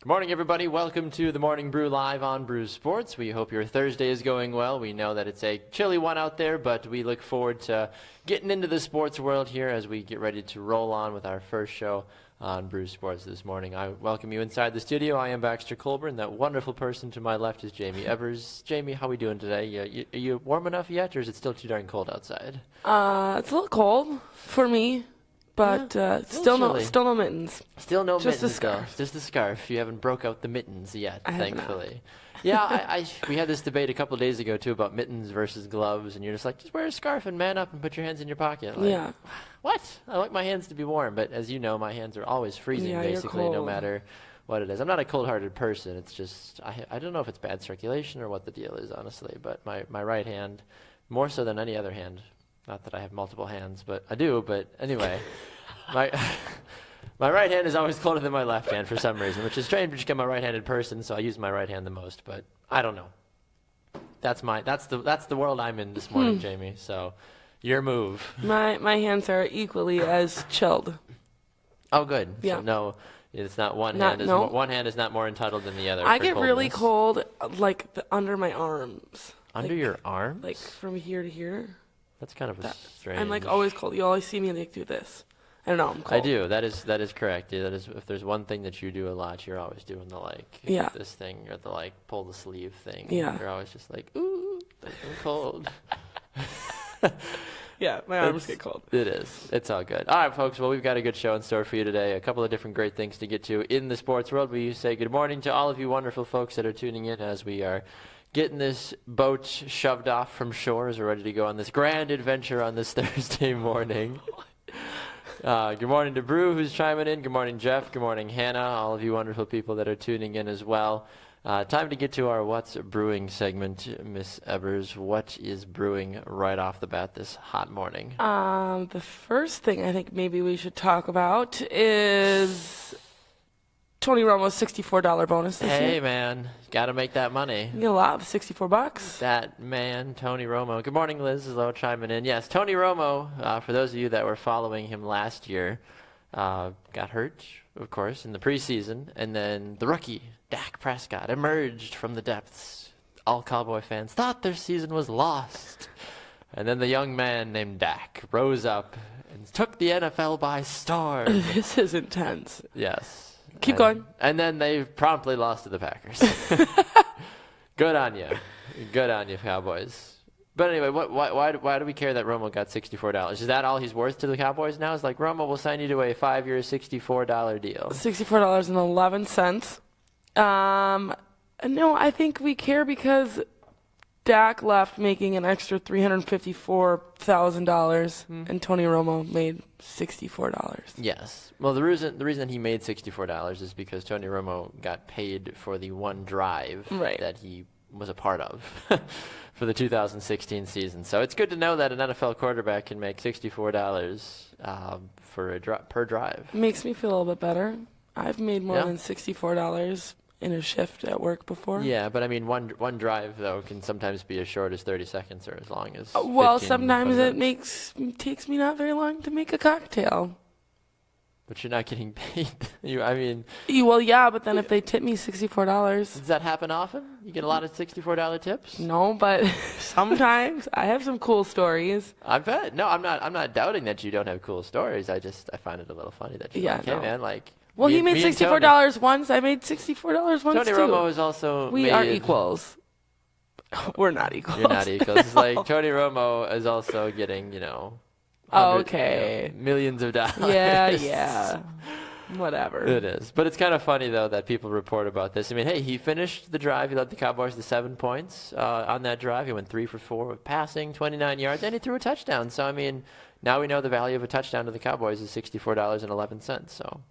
Good morning, everybody. Welcome to the Morning Brew live on Brew Sports. We hope your Thursday is going well. We know that it's a chilly one out there, but we look forward to getting into the sports world here as we get ready to roll on with our first show on Brew Sports this morning. I welcome you inside the studio. I am Baxter Colburn. That wonderful person to my left is Jaymee Evers. Jaymee, how are we doing today? Are you warm enough yet, or is it still too darn cold outside? It's a little cold for me. But still no mittens. Still no just mittens, a scarf. Just a scarf. You haven't broke out the mittens yet, I have thankfully. Yeah, we had this debate a couple of days ago, too, about mittens versus gloves, and you're just like, just wear a scarf and man up and put your hands in your pocket. Like, yeah. What? I like my hands to be warm, but as you know, my hands are always freezing, basically, no matter what it is. I'm not a cold-hearted person. It's just, I don't know if it's bad circulation or what the deal is, honestly, but my right hand, more so than any other hand, not that I have multiple hands, but I do, but anyway. My right hand is always colder than my left hand for some reason, which is strange because I'm a right-handed person, so I use my right hand the most, but I don't know. That's the world I'm in this morning, Jaymee, so your move. My hands are equally as chilled. Oh, good. Yeah. So no, it's not one hand is not more entitled than the other. I get really cold, like under my arms. Under your arms? Like from here to here. That's kind of strange. I'm like always cold. You always see me like do this. I don't know, I'm cold. I do. That is correct. Yeah, that is. If there's one thing that you do a lot, you're always doing the this thing or the pull the sleeve thing. Yeah. You're always just like, ooh, I'm cold. Yeah, my arms get cold. It is. It's all good. All right, folks. Well, we've got a good show in store for you today. A couple of different great things to get to in the sports world. We say good morning to all of you wonderful folks that are tuning in as we are getting this boat shoved off from shore as we're ready to go on this grand adventure on this Thursday morning. Good morning to Brew, who's chiming in. Good morning, Jeff. Good morning, Hannah. All of you wonderful people that are tuning in as well. Time to get to our What's Brewing segment. Miss Evers, what is brewing right off the bat this hot morning? The first thing I think maybe we should talk about is Tony Romo's $64 bonus this year. Hey, man. Got to make that money. You get a lot of $64. That man, Tony Romo. Good morning, Liz. Hello, chiming in. Yes, Tony Romo, for those of you that were following him last year, got hurt, of course, in the preseason. And then the rookie, Dak Prescott, emerged from the depths. All Cowboy fans thought their season was lost. And then the young man named Dak rose up and took the NFL by storm. This is intense. Yes. Keep going. And then they promptly lost to the Packers. Good on you. Good on you, Cowboys. But anyway, why do we care that Romo got $64? Is that all he's worth to the Cowboys now? It's like, Romo will sign you to a 5-year $64 deal. $64.11. No, I think we care because Dak left making an extra $354,000, and Tony Romo made $64. Yes. Well, the reason he made $64 is because Tony Romo got paid for the one drive that he was a part of for the 2016 season. So it's good to know that an NFL quarterback can make $64 per drive. Makes me feel a little bit better. I've made more than $64 in a shift at work before. Yeah, but I mean, one drive though can sometimes be as short as 30 seconds or as long as. Well, sometimes it takes me not very long to make a cocktail. But you're not getting paid. Well, yeah, but then if they tip me $64, does that happen often? You get a lot of $64 tips? No, but sometimes I have some cool stories. I bet. No, I'm not doing that you don't have cool stories. I find it a a little funny that you're man, like. Well, he made $64 once. I made $64 once, Tony too. Romo is also We are equals. We're not equals. You're not equals. It's like Tony Romo is also getting, okay. Millions of dollars. Yeah. Whatever. It is. But it's kind of funny, though, that people report about this. I mean, hey, he finished the drive. He led the Cowboys to 7 points on that drive. He went 3 for 4 with passing, 29 yards, and he threw a touchdown. So, I mean, now we know the value of a touchdown to the Cowboys is $64.11. So.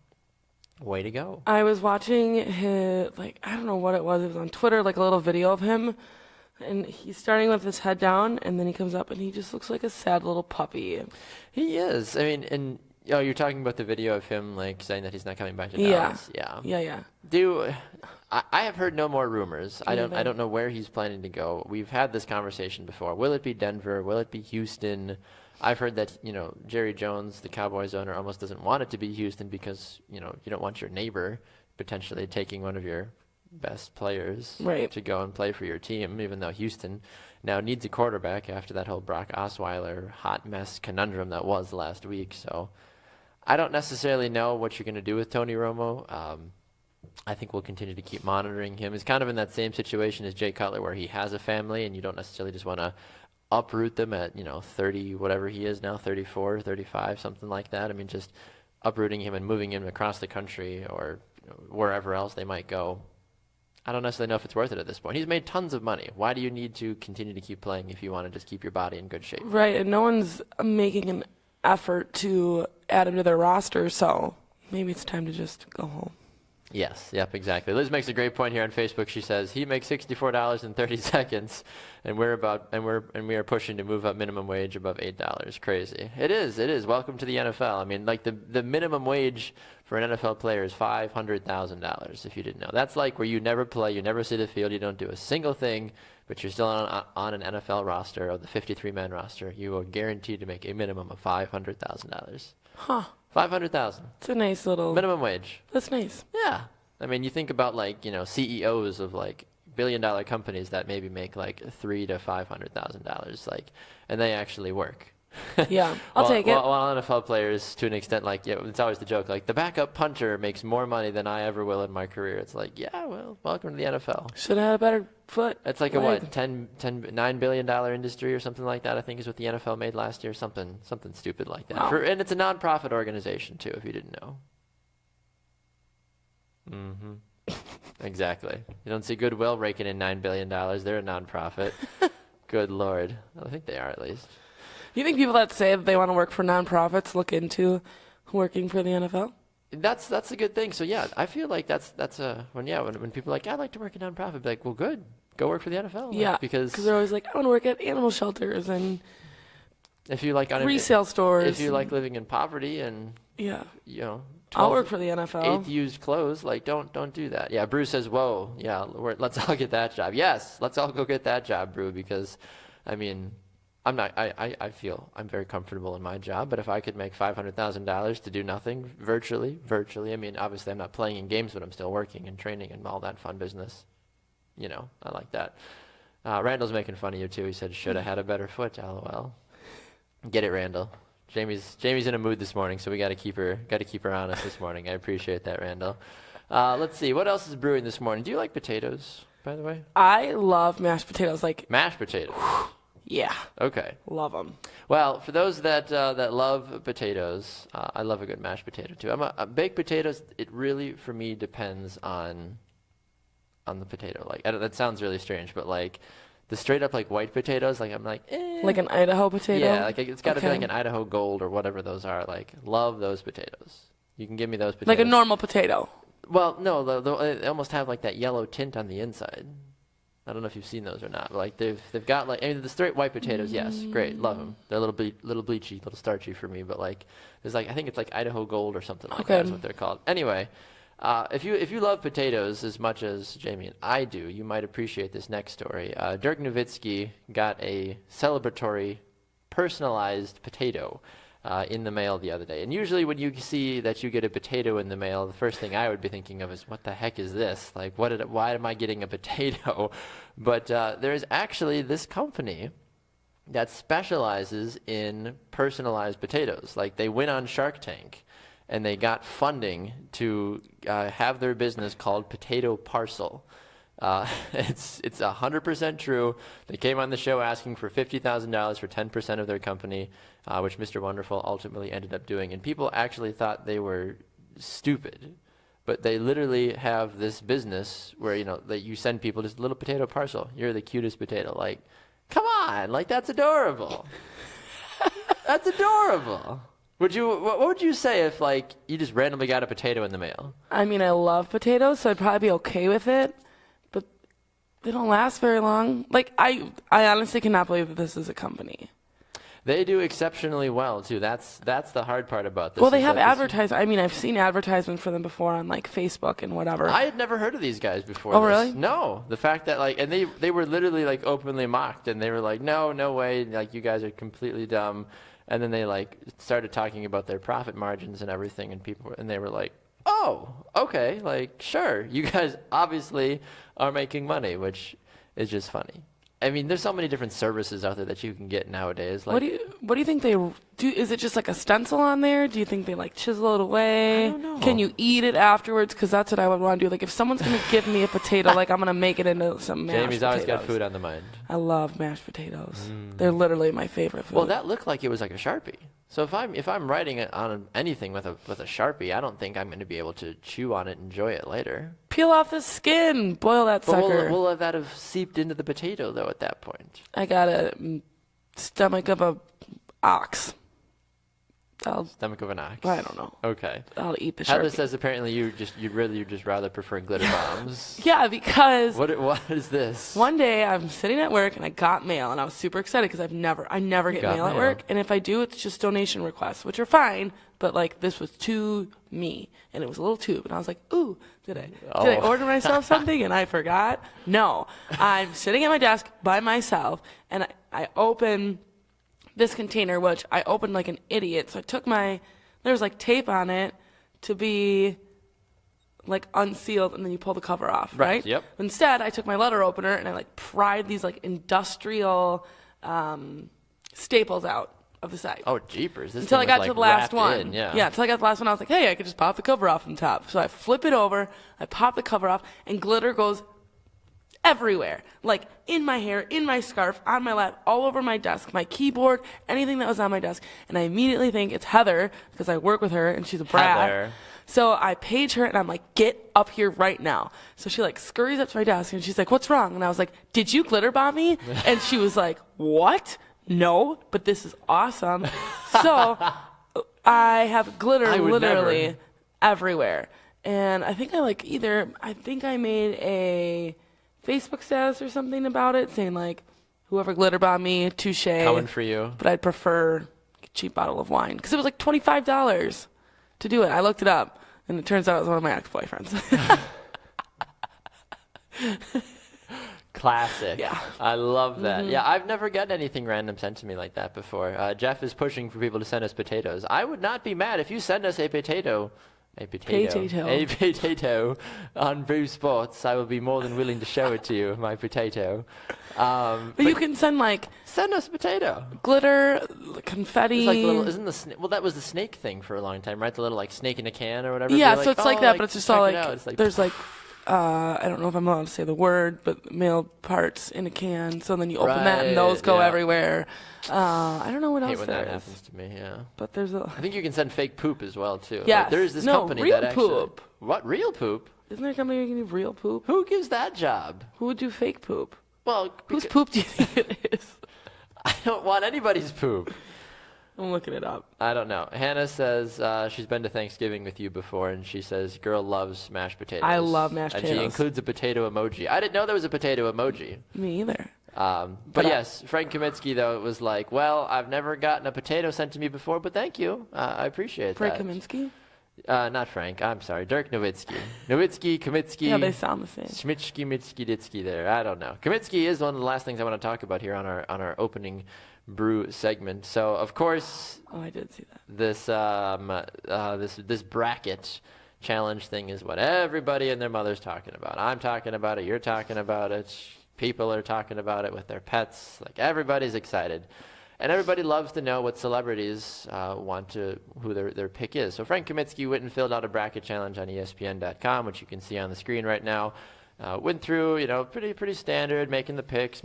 Way to go. I was watching his, I don't know what it was. It was on Twitter, a little video of him. And he's starting with his head down, and then he comes up, and he just looks like a sad little puppy. He is. I mean, and you're talking about the video of him, saying that he's not coming back to Dallas. Yeah. I have heard no more rumors. I don't know where he's planning to go. We've had this conversation before. Will it be Denver? Will it be Houston? I've heard that, Jerry Jones, the Cowboys owner, almost doesn't want it to be Houston because, you don't want your neighbor potentially taking one of your best players Right. to go and play for your team, even though Houston now needs a quarterback after that whole Brock Osweiler hot mess conundrum that was last week. So I don't necessarily know what you're going to do with Tony Romo. I think we'll continue to keep monitoring him. He's kind of in that same situation as Jay Cutler, where he has a family, and you don't necessarily just want to uproot them at 30, whatever he is now, 34, 35, something like that. I mean, just uprooting him and moving him across the country or wherever else they might go. I don't necessarily know if it's worth it at this point. He's made tons of money. Why do you need to continue to keep playing if you want to just keep your body in good shape? Right, and no one's making an effort to add him to their roster, so maybe it's time to just go home. Yes, yep, exactly. Liz makes a great point here on Facebook. She says he makes $64 in 30 seconds, and we are pushing to move up minimum wage above $8. Crazy. It is. Welcome to the NFL. I mean, like the minimum wage for an NFL player is $500,000. If you didn't know, that's like where you never play, you never see the field, you don't do a single thing, but you're still on an NFL roster, or the 53-man roster. You are guaranteed to make a minimum of $500,000. Huh. $500,000. It's a nice little Minimum wage. That's nice. Yeah. I mean, you think about CEOs of billion-dollar companies that maybe make $300,000 to $500,000, and they actually work. Yeah, I'll take it. While NFL players, to an extent, it's always the joke, the backup punter makes more money than I ever will in my career. It's welcome to the NFL. Should have had a better foot. It's like $9 billion industry or something like that, I think is what the NFL made last year. Something stupid like that. Wow. And it's a non-profit organization, too, if you didn't know. Mm-hmm. Exactly. You don't see Goodwill raking in $9 billion. They're a non-profit. Good Lord. I think they are, at least. Do you think people that say that they want to work for nonprofits look into working for the NFL? That's a good thing. So yeah, I feel like that's when people are like, I'd like to work in nonprofit, be like, well, good, go work for the NFL. Yeah, because they're always like, I want to work at animal shelters and if you like resale stores. If you like living in poverty and I'll work for the NFL. 8th used clothes, don't do that. Yeah, Brew says, whoa, yeah, let's all get that job. Yes, let's all go get that job, Brew, because I mean, I feel I'm very comfortable in my job, but if I could make $500,000 to do nothing virtually, I mean, obviously I'm not playing in games, but I'm still working and training and all that fun business. I like that. Randall's making fun of you too. He said, should have had a better foot, LOL. Get it, Randall. Jamie's in a mood this morning, so we got to keep her honest this morning. I appreciate that, Randall. Let's see, what else is brewing this morning? Do you like potatoes, by the way? I love mashed potatoes. Mashed potatoes. Yeah. Okay. Love them. Well, for those that love potatoes, I love a good mashed potato too. Baked potatoes. It really, for me, depends on the potato. That sounds really strange, but the straight up white potatoes, I'm eh. Like an Idaho potato. Yeah, it's got to be an Idaho Gold or whatever those are. Love those potatoes. You can give me those potatoes. Like a normal potato. Well, no, they almost have that yellow tint on the inside. I don't know if you've seen those or not. But they've got the straight white potatoes. Yes, great, love them. They're a little bleachy, a little starchy for me. But there's I think it's Idaho Gold or something like that is what they're called. Anyway, if you love potatoes as much as Jamie and I do, you might appreciate this next story. Dirk Nowitzki got a celebratory, personalized potato in the mail the other day. And usually when you see that you get a potato in the mail, the first thing I would be thinking of is, what the heck is this? Why am I getting a potato? But there's actually this company that specializes in personalized potatoes. They went on Shark Tank and they got funding to have their business called Potato Parcel. It's 100% true. They came on the show asking for $50,000 for 10% of their company, which Mr. Wonderful ultimately ended up doing. And people actually thought they were stupid, but they literally have this business where that you send people just a little potato parcel. You're the cutest potato. Come on, that's adorable. That's adorable. What would you say if you just randomly got a potato in the mail? I mean, I love potatoes, so I'd probably be okay with it. They don't last very long. I honestly cannot believe that this is a company. They do exceptionally well too. That's the hard part about this. Well, they have advertisements. I mean, I've seen advertisements for them before on Facebook and whatever. I had never heard of these guys before. Oh, really? No. The fact that and they were literally openly mocked, and they were no way, you guys are completely dumb. And then they started talking about their profit margins and everything, and they were oh, okay, like, sure. You guys obviously are making money, which is just funny. I mean, there's so many different services out there that you can get nowadays. Like, What do you think they do? Is it just like a stencil on there? Do you think they like chisel it away? I don't know. Can you eat it afterwards? Because that's what I would want to do. Like if someone's gonna give me a potato, like I'm gonna make it into some mashed Jamie's always got potatoes. food on the mind. I love mashed potatoes. They're literally my favorite food. Well, that looked like it was like a Sharpie. So if I'm writing it on anything with a Sharpie, I don't think I'm going to be able to chew on it and enjoy it later. Peel off the skin, boil that But sucker. will that have seeped into the potato though? At that point, I got a stomach of a ox. stomach of an ox. I don't know. Okay. I'll eat the Heather Sharpie. says apparently you just rather prefer glitter bombs. Yeah, because What is this? one day I'm sitting at work and I got mail and I was super excited because I never get got mail at mail. work, and if I do, it's just donation requests, which are fine. But like this was to me, and it was a little tube, and I was like, "Ooh, did I order myself something?" And I forgot. No, I'm sitting at my desk by myself, and I open this container, which I opened like an idiot. So I took there was like tape on it to be like unsealed, and then you pull the cover off, right? Yep. Instead, I took my letter opener and I like pried these like industrial staples out of the side. Oh, jeepers! This Until I thing got was, to like, the last wrapped one. in, yeah. Until I got to the last one, I was like, hey, I could just pop the cover off on top. So I flip it over, I pop the cover off, and glitter goes everywhere. Like in my hair, in my scarf, on my lap, all over my desk, my keyboard, anything that was on my desk. And I immediately think it's Heather because I work with her and she's a brat. Heather. So I page her and I'm like, get up here right now. So she like scurries up to my desk and she's like, what's wrong? And I was like, did you glitter bomb me? And she was like, what? No, but this is awesome. So I have glitter I would literally never. everywhere. And I think I made a Facebook status or something about it saying like, whoever glitter bombed me, touche. Coming for you. But I'd prefer a cheap bottle of wine because it was like $25 to do it. I looked it up and it turns out it was one of my ex-boyfriends. Classic. Yeah. I love that. Yeah, I've never gotten anything random sent to me like that before. Jeff is pushing for people to send us potatoes. I would not be mad if you send us a potato on Brew Sports. I will be more than willing to show it to you, my potato. But you can send like Send us a potato. glitter, confetti. It's like well, that was the snake thing for a long time, right? The little like snake in a can or whatever. Yeah, They're so it's like that, but it's just all check it like, out. It's there's like, I don't know if I'm allowed to say the word, but male parts in a can. So then you open that and those Right, go yeah. everywhere. I don't know what I hate else when there that is. happens to me. Yeah. But there's a. I think you can send fake poop as well too. Yes. Like, there is this No, company real that actually. poop. What, real poop? Isn't there a company where you can do real poop? Who gives that job? Who would do fake poop? Well, Whose poop do you think it is? I don't want anybody's poop. I'm looking it up. I don't know. Hannah says she's been to Thanksgiving with you before, and she says girl loves mashed potatoes. I love mashed and potatoes. she includes a potato emoji. I didn't know there was a potato emoji. Me either. But yes, Frank Kaminsky, though, was like, well, I've never gotten a potato sent to me before, but thank you. I appreciate Frank that. Kaminsky? Not Frank. I'm sorry. Dirk Nowitzki. Nowitzki, Kaminsky. Yeah, they sound the same. Schmitsky, Mitsky, Ditsky there. I don't know. Kaminsky is one of the last things I want to talk about here on our opening brew segment. So, of course, Oh, I did see that. this bracket challenge thing is what everybody and their mother's talking about. I'm talking about it. You're talking about it. People are talking about it with their pets. Like, everybody's excited. And everybody loves to know what celebrities who their pick is. So Frank Kaminsky went and filled out a bracket challenge on ESPN.com, which you can see on the screen right now. Went through, pretty standard, making the picks.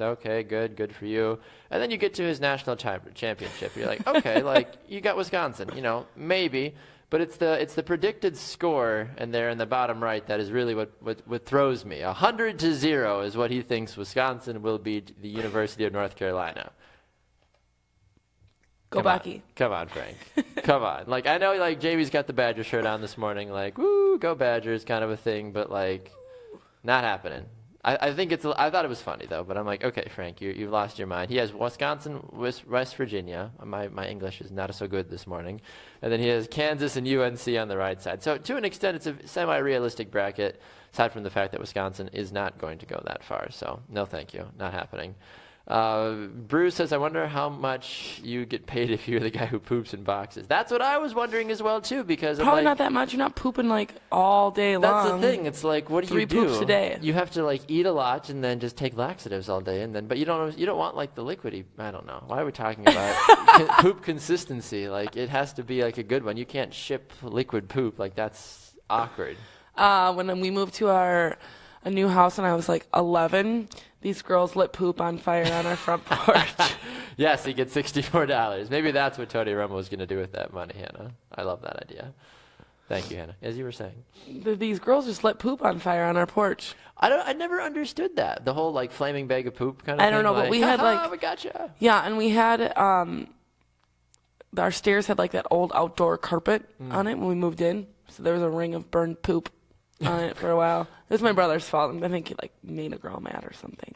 Okay, good for you. And then you get to his national championship. You're like, okay, like you got Wisconsin, maybe, but it's the predicted score, and there in the bottom right, that is really what throws me. 100-0 is what he thinks Wisconsin will beat the University of North Carolina. Go Bucky. Come on, Frank. Come on. Like, I know, like, Jamie's got the Badger shirt on this morning, like, woo, go Badgers kind of a thing, but, like, not happening. I think I thought it was funny, though, but I'm like, okay, Frank, you've lost your mind. He has Wisconsin, West Virginia. My English is not so good this morning. And then he has Kansas and UNC on the right side. So, to an extent, it's a semi-realistic bracket, aside from the fact that Wisconsin is not going to go that far. So, no thank you. Not happening. Bruce says, I wonder how much you get paid if you're the guy who poops in boxes. That's what I was wondering as well, too, because Probably I'm not that much. You're not pooping like all day long. That's the thing. It's like, what do you do? 3 poops a day. You have to like eat a lot and then just take laxatives all day, and then but you don't want like the liquidy. I don't know. Why are we talking about poop consistency? Like it has to be like a good one. You can't ship liquid poop. Like that's awkward. When we moved to a new house and I was like 11, these girls lit poop on fire on our front porch. Yes, he gets $64. Maybe that's what Tony Romo was going to do with that money, Hannah. I love that idea. Thank you, Hannah. As you were saying, these girls just lit poop on fire on our porch. I never understood that. The whole like flaming bag of poop kind of thing. I don't know, like, but we had like we gotcha. Yeah, and we had our stairs had like that old outdoor carpet on it when we moved in. So there was a ring of burned poop on it for a while. It was my brother's fault. I think he like made a girl mad or something.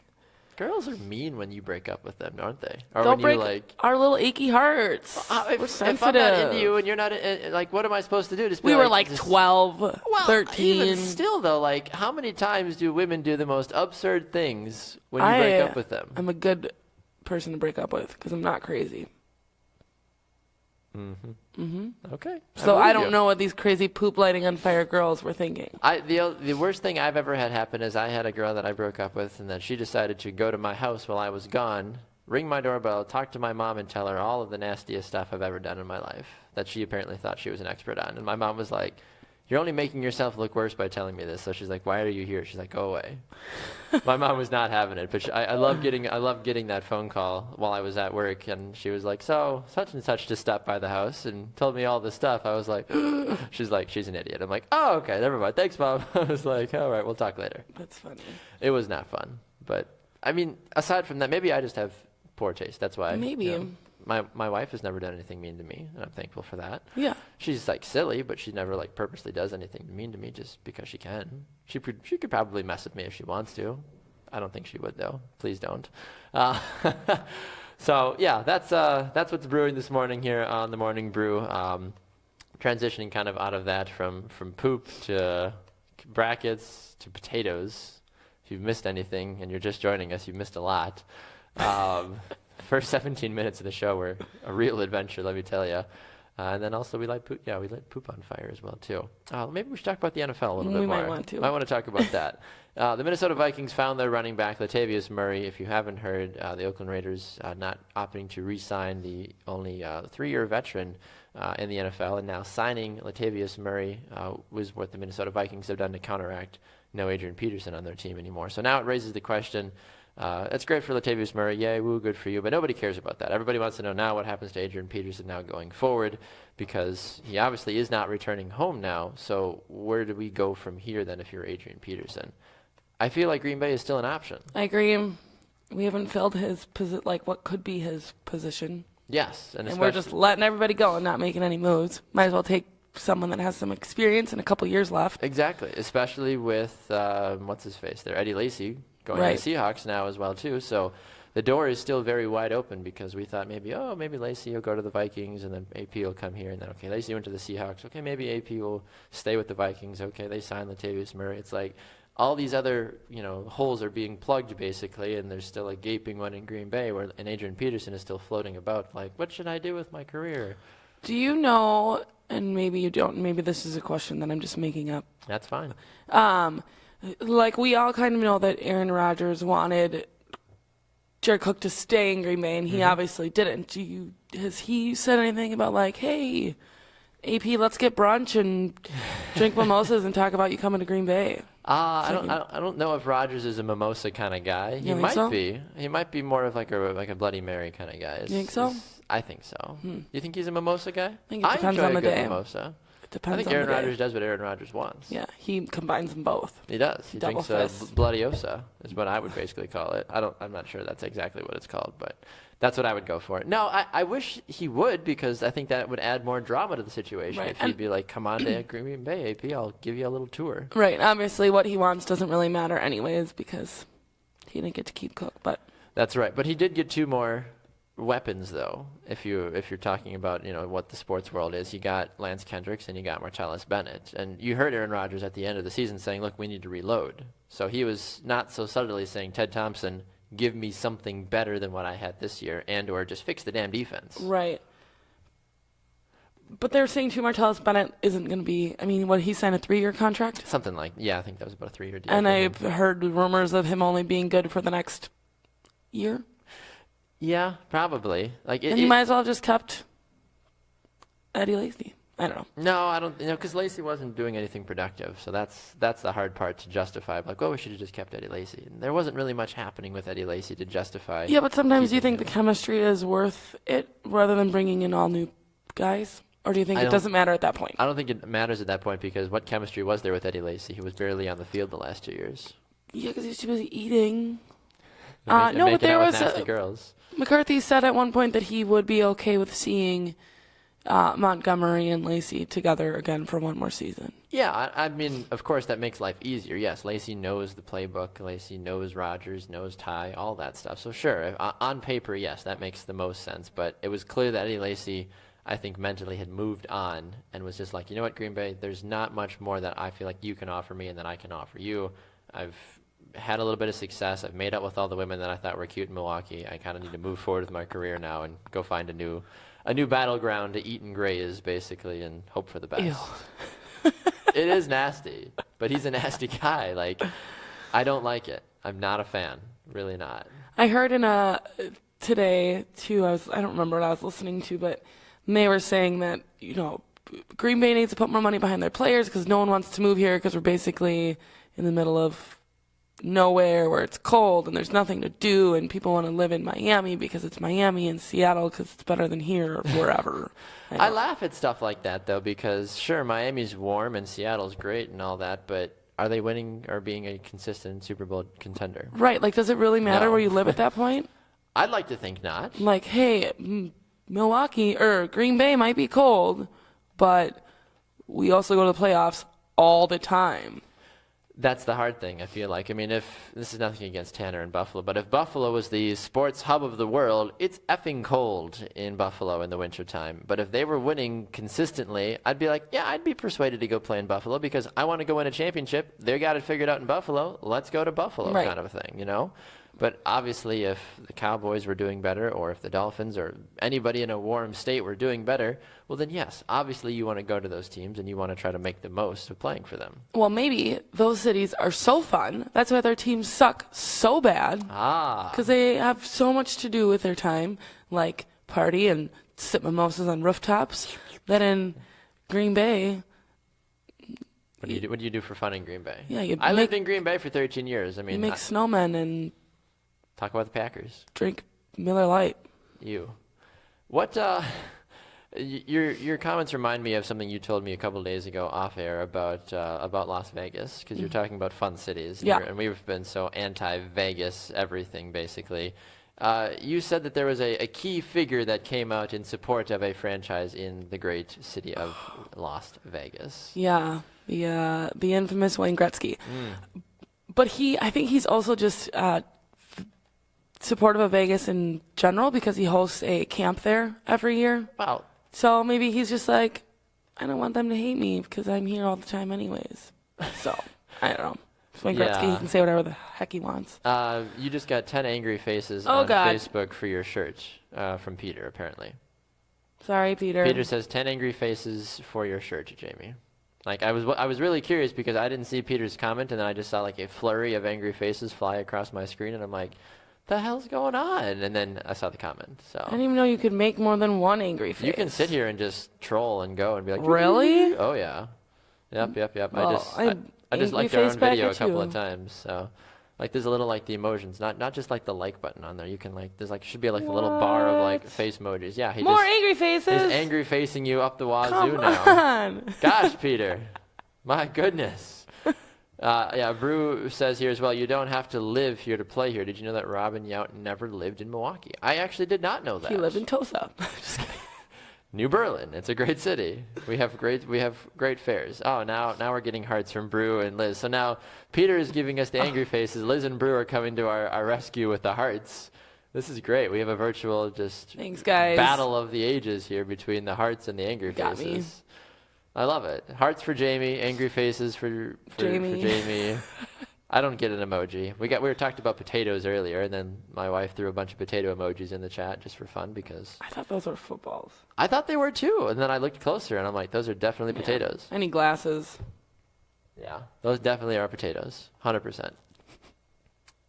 Girls are mean when you break up with them, aren't they? Or They'll when break you like our little achy hearts. if I'm not into you and you're not like, what am I supposed to do? Just be we were like just, 12, 13. Even still, though, like, how many times do women do the most absurd things when you break up with them? I'm a good person to break up with because I'm not crazy. Okay. So I don't know what these crazy poop lighting on fire girls were thinking. The worst thing I've ever had happen is I had a girl that I broke up with, and then she decided to go to my house while I was gone, ring my doorbell, talk to my mom, and tell her all of the nastiest stuff I've ever done in my life that she apparently thought she was an expert on. And my mom was like, you're only making yourself look worse by telling me this. So she's like, why are you here? She's like, go away. My mom was not having it, but I love getting that phone call while I was at work, and she was like, so such and such just stopped by the house and told me all this stuff. I was like, she's like, she's an idiot. I'm like, oh, okay, never mind. Thanks, Mom. I was like, all right, we'll talk later. That's funny. It was not fun, but I mean, aside from that, maybe I just have poor taste. That's why. Maybe. You know, my wife has never done anything mean to me, and I'm thankful for that. Yeah. She's like silly, but she never like purposely does anything mean to me just because she can. She could probably mess with me if she wants to. I don't think she would though. Please don't. So yeah, that's what's brewing this morning here on the Morning Brew. Transitioning kind of out of that from poop to brackets to potatoes. If you've missed anything and you're just joining us, you've missed a lot. First 17 minutes of the show were a real adventure, let me tell you. And then also we light poop on fire as well too. Maybe we should talk about the NFL a little bit more. We might want to. I want to talk about that. The Minnesota Vikings found their running back, Latavius Murray. If you haven't heard, the Oakland Raiders not opting to re-sign the only 3-year veteran in the NFL, and now signing Latavius Murray was what the Minnesota Vikings have done to counteract no Adrian Peterson on their team anymore. So now it raises the question. That's great for Latavius Murray. Yay, woo, good for you. But nobody cares about that. Everybody wants to know now what happens to Adrian Peterson now going forward, because he obviously is not returning home now. So where do we go from here then if you're Adrian Peterson? I feel like Green Bay is still an option. I agree. We haven't filled his what could be his position. Yes. And we're just letting everybody go and not making any moves. Might as well take someone that has some experience and a couple years left. Exactly. Especially with, what's his face there, Eddie Lacy. Going to the Seahawks now as well, too. So the door is still very wide open because we thought maybe Lacy will go to the Vikings and then AP will come here. And then, okay, Lacy went to the Seahawks. Okay, maybe AP will stay with the Vikings. Okay, they signed Latavius Murray. It's like all these other, holes are being plugged basically, and there's still a gaping one in Green Bay where and Adrian Peterson is still floating about like, what should I do with my career? Do you know, and maybe you don't, maybe this is a question that I'm just making up. That's fine. Like, we all kind of know that Aaron Rodgers wanted Jared Cook to stay in Green Bay, and he obviously didn't. Has he said anything about, like, hey, AP, let's get brunch and drink mimosas and talk about you coming to Green Bay? I don't know if Rodgers is a mimosa kind of guy. He might be. He might be more of like a Bloody Mary kind of guy. You think so? I think so. You think he's a mimosa guy? I think it depends on the day. Mimosa. Depends. I think Aaron Rodgers does what Aaron Rodgers wants. Yeah, he combines them both. He does. He Double drinks fist. Bloodiosa is what I would basically call it. I'm not sure that's exactly what it's called, but that's what I would go for. No, I wish he would, because I think that would add more drama to the situation. Right. If he'd be like, come on to Green Bay, AP, I'll give you a little tour. Right. Obviously, what he wants doesn't really matter anyways because he didn't get to keep Cook. But that's right. But he did get 2 more weapons, though. If you're talking about what the sports world is, you got Lance Kendricks and you got Martellus Bennett, and you heard Aaron Rodgers at the end of the season saying, "Look, we need to reload." So he was not so subtly saying, "Ted Thompson, give me something better than what I had this year, and or just fix the damn defense. Right. But they're saying too Martellus Bennett isn't going to be, I mean, what, he signed a 3-year contract? Something like, yeah, I think that was about a 3-year deal. And I've heard rumors of him only being good for the next year. Yeah, probably. And you might as well have just kept Eddie Lacy. I don't know. No, I don't, because Lacy wasn't doing anything productive, so that's the hard part to justify. Like, well, we should have just kept Eddie Lacy. And there wasn't really much happening with Eddie Lacy to justify. Yeah, but sometimes you think the chemistry is worth it rather than bringing in all new guys? Or do you think it doesn't matter at that point? I don't think it matters at that point because what chemistry was there with Eddie Lacy? He was barely on the field the last 2 years. Yeah, because he was too busy eating. No, but there was nasty girls. McCarthy said at one point that he would be okay with seeing Montgomery and Lacy together again for one more season. Yeah, I mean, of course, that makes life easier. Yes, Lacy knows the playbook. Lacy knows Rodgers, knows Ty, all that stuff. So sure, on paper, yes, that makes the most sense. But it was clear that Eddie Lacy, I think, mentally had moved on and was just like, you know what, Green Bay, there's not much more that I feel like you can offer me and that I can offer you. I've had a little bit of success. I've made out with all the women that I thought were cute in Milwaukee. I kind of need to move forward with my career now and go find a new battleground to eat and graze, basically, and hope for the best. Ew. It is nasty, but he's a nasty guy. Like, I don't like it. I'm not a fan. Really not. I heard today, too, I don't remember what I was listening to, but they were saying that, Green Bay needs to put more money behind their players because no one wants to move here because we're basically in the middle of nowhere where it's cold and there's nothing to do and people want to live in Miami because it's Miami and Seattle because it's better than here or wherever. I laugh at stuff like that, though, because sure, Miami's warm and Seattle's great and all that, but are they winning or being a consistent Super Bowl contender? Right. Like, does it really matter No. where you live at that point? I'd like to think not. Like, hey, Milwaukee or Green Bay might be cold, but we also go to the playoffs all the time. That's the hard thing, I feel like. I mean, if this is nothing against Tanner and Buffalo, but if Buffalo was the sports hub of the world, it's effing cold in Buffalo in the wintertime. But if they were winning consistently, I'd be like, yeah, I'd be persuaded to go play in Buffalo because I want to go win a championship. They got it figured out in Buffalo. Let's go to Buffalo, right. kind of a thing, But obviously, if the Cowboys were doing better, or if the Dolphins or anybody in a warm state were doing better, well, then yes, obviously you want to go to those teams and you want to try to make the most of playing for them. Well, maybe those cities are so fun. That's why their teams suck so bad. Because they have so much to do with their time, like party and sip mimosas on rooftops, that in Green Bay. What do you do for fun in Green Bay? Yeah, I lived in Green Bay for 13 years. I mean, you make snowmen and talk about the Packers. drink Miller Lite. What? Your comments remind me of something you told me a couple of days ago off air about Las Vegas, because you're talking about fun cities. Yeah. And we've been so anti-Vegas everything basically. You said that there was a key figure that came out in support of a franchise in the great city of Las Vegas. Yeah, the infamous Wayne Gretzky. But I think he's also just supportive of Vegas in general because he hosts a camp there every year. Wow. So maybe he's just like, I don't want them to hate me because I'm here all the time anyways. So, I don't know. Wayne Gretzky, he can say whatever the heck he wants. You just got 10 angry faces on God. Facebook for your shirt from Peter, apparently. Sorry, Peter. Peter says 10 angry faces for your shirt, Jamie. Like, I was really curious because I didn't see Peter's comment, and then I just saw like a flurry of angry faces fly across my screen, and I'm like, the hell's going on? And then I saw the comment. So I didn't even know you could make more than one angry face. you can sit here and just troll and go and be like, really? Oh yeah, yep. Well, I just liked angry our face own back video a at couple you. of times. So like, there's a little like the emotions, not just like the like button on there. You can should be like a little bar of like face emojis. Yeah, More angry faces. He's angry facing you up the wazoo Come now. on. Gosh, Peter, my goodness. Brew says here as well, you don't have to live here to play here. Did you know that Robin Yount never lived in Milwaukee? I actually did not know that. He lived in Tulsa. Just kidding. New Berlin. It's a great city. We have great fairs. Oh, now we're getting hearts from Brew and Liz. So now Peter is giving us the angry faces. Liz and Brew are coming to our rescue with the hearts. This is great. We have a virtual Thanks, guys. battle of the ages here between the hearts and the angry Got faces. me. I love it. Hearts for Jamie, angry faces for Jamie. Jamie. I don't get an emoji. We were talking about potatoes earlier, and then my wife threw a bunch of potato emojis in the chat just for fun because I thought those were footballs. I thought they were too, and then I looked closer and I'm like, those are definitely potatoes. Any glasses? Yeah, those definitely are potatoes, 100%.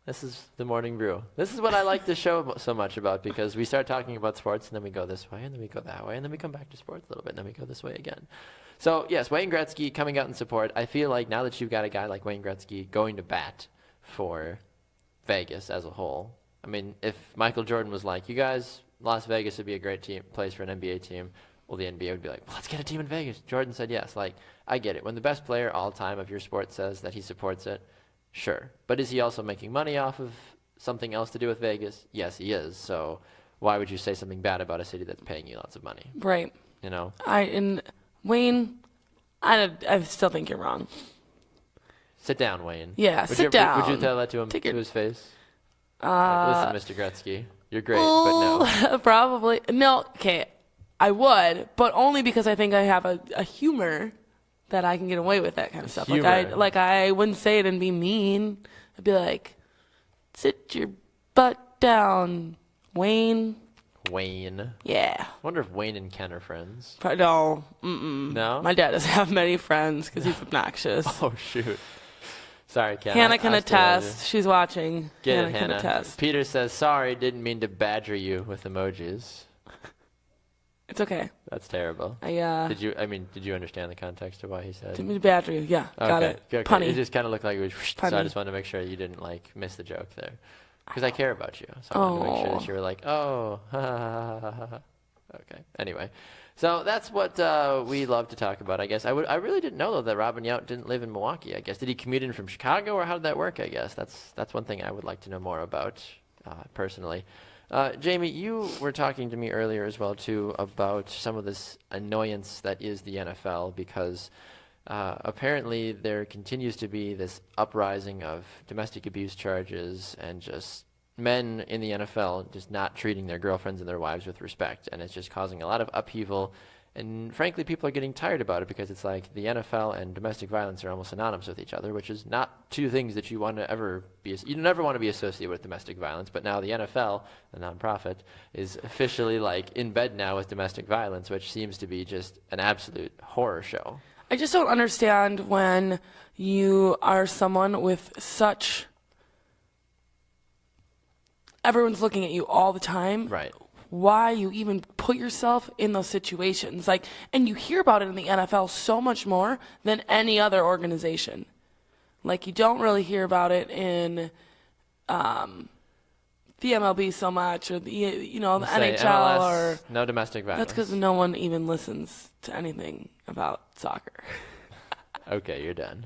This is the Morning Brew. This is what I like the show so much about because we start talking about sports and then we go this way and then we go that way and then we come back to sports a little bit and then we go this way again. So, yes, Wayne Gretzky coming out in support. I feel like now that you've got a guy like Wayne Gretzky going to bat for Vegas as a whole, I mean, if Michael Jordan was like, you guys, Las Vegas would be a great place for an NBA team, well, the NBA would be like, well, let's get a team in Vegas. Jordan said yes. Like, I get it. When the best player all time of your sport says that he supports it, sure. But is he also making money off of something else to do with Vegas? Yes, he is. So why would you say something bad about a city that's paying you lots of money? Right. You know? Wayne, I still think you're wrong. Sit down, Wayne. Yeah, sit down. Would you tell that to him, to his face? Like, listen, Mr. Gretzky, you're great, but no. Probably. No, okay, I would, but only because I think I have a humor that I can get away with that kind of stuff. Humor. I wouldn't say it and be mean. I'd be like, sit your butt down, Wayne. Wayne. Yeah. I wonder if Wayne and Ken are friends. No. Mm-mm. No? My dad doesn't have many friends because he's obnoxious. Oh, shoot. Sorry, Ken. Hannah can attest. She's watching. Get Hannah it, can Hannah. attest. Peter says, sorry, didn't mean to badger you with emojis. It's okay. That's terrible. Did you understand the context of why he said? Didn't mean to badger you. Yeah, got it. Okay. Punny. It just kind of looked like it was. Punny. So I just wanted to make sure you didn't miss the joke there, because I care about you. So I wanted to make sure that you were like, oh, okay. Anyway, so that's what we love to talk about. I guess I really didn't know though that Robin Yount didn't live in Milwaukee. I guess did he commute in from Chicago or how did that work? I guess that's one thing I would like to know more about personally. Jaymee, you were talking to me earlier as well, too, about some of this annoyance that is the NFL because apparently there continues to be this uprising of domestic abuse charges and just men in the NFL just not treating their girlfriends and their wives with respect. And it's just causing a lot of upheaval. And frankly, people are getting tired about it because it's like the NFL and domestic violence are almost synonymous with each other, which is not two things that you want to ever be. You never want to be associated with domestic violence, but now the NFL, the nonprofit, is officially in bed now with domestic violence, which seems to be just an absolute horror show. I just don't understand when you are someone with such. Everyone's looking at you all the time. Right. Why you even put yourself in those situations. And you hear about it in the NFL so much more than any other organization. You don't really hear about it in the MLB so much or the NHL MLS, or no domestic violence. That's because no one even listens to anything about soccer. Okay, you're done.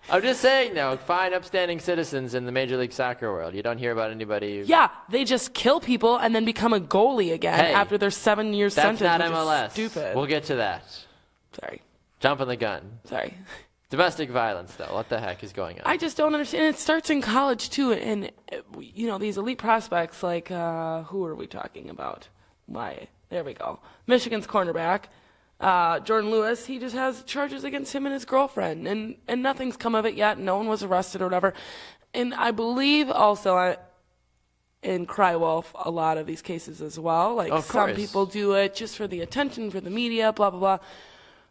I'm just saying, though, fine, upstanding citizens in the Major League Soccer world. You don't hear about anybody. Yeah, they just kill people and then become a goalie again after their 7-year sentence. That's not MLS. Stupid. We'll get to that. Sorry. Jumping the gun. Sorry. Domestic violence, though. What the heck is going on? I just don't understand. It starts in college, too. And, these elite prospects, who are we talking about? Why? There we go. Michigan's cornerback. Jordan Lewis, he just has charges against him and his girlfriend, and nothing's come of it yet. No one was arrested or whatever. And I believe also in Crywolf, a lot of these cases as well. Some people do it just for the attention, for the media, blah, blah, blah.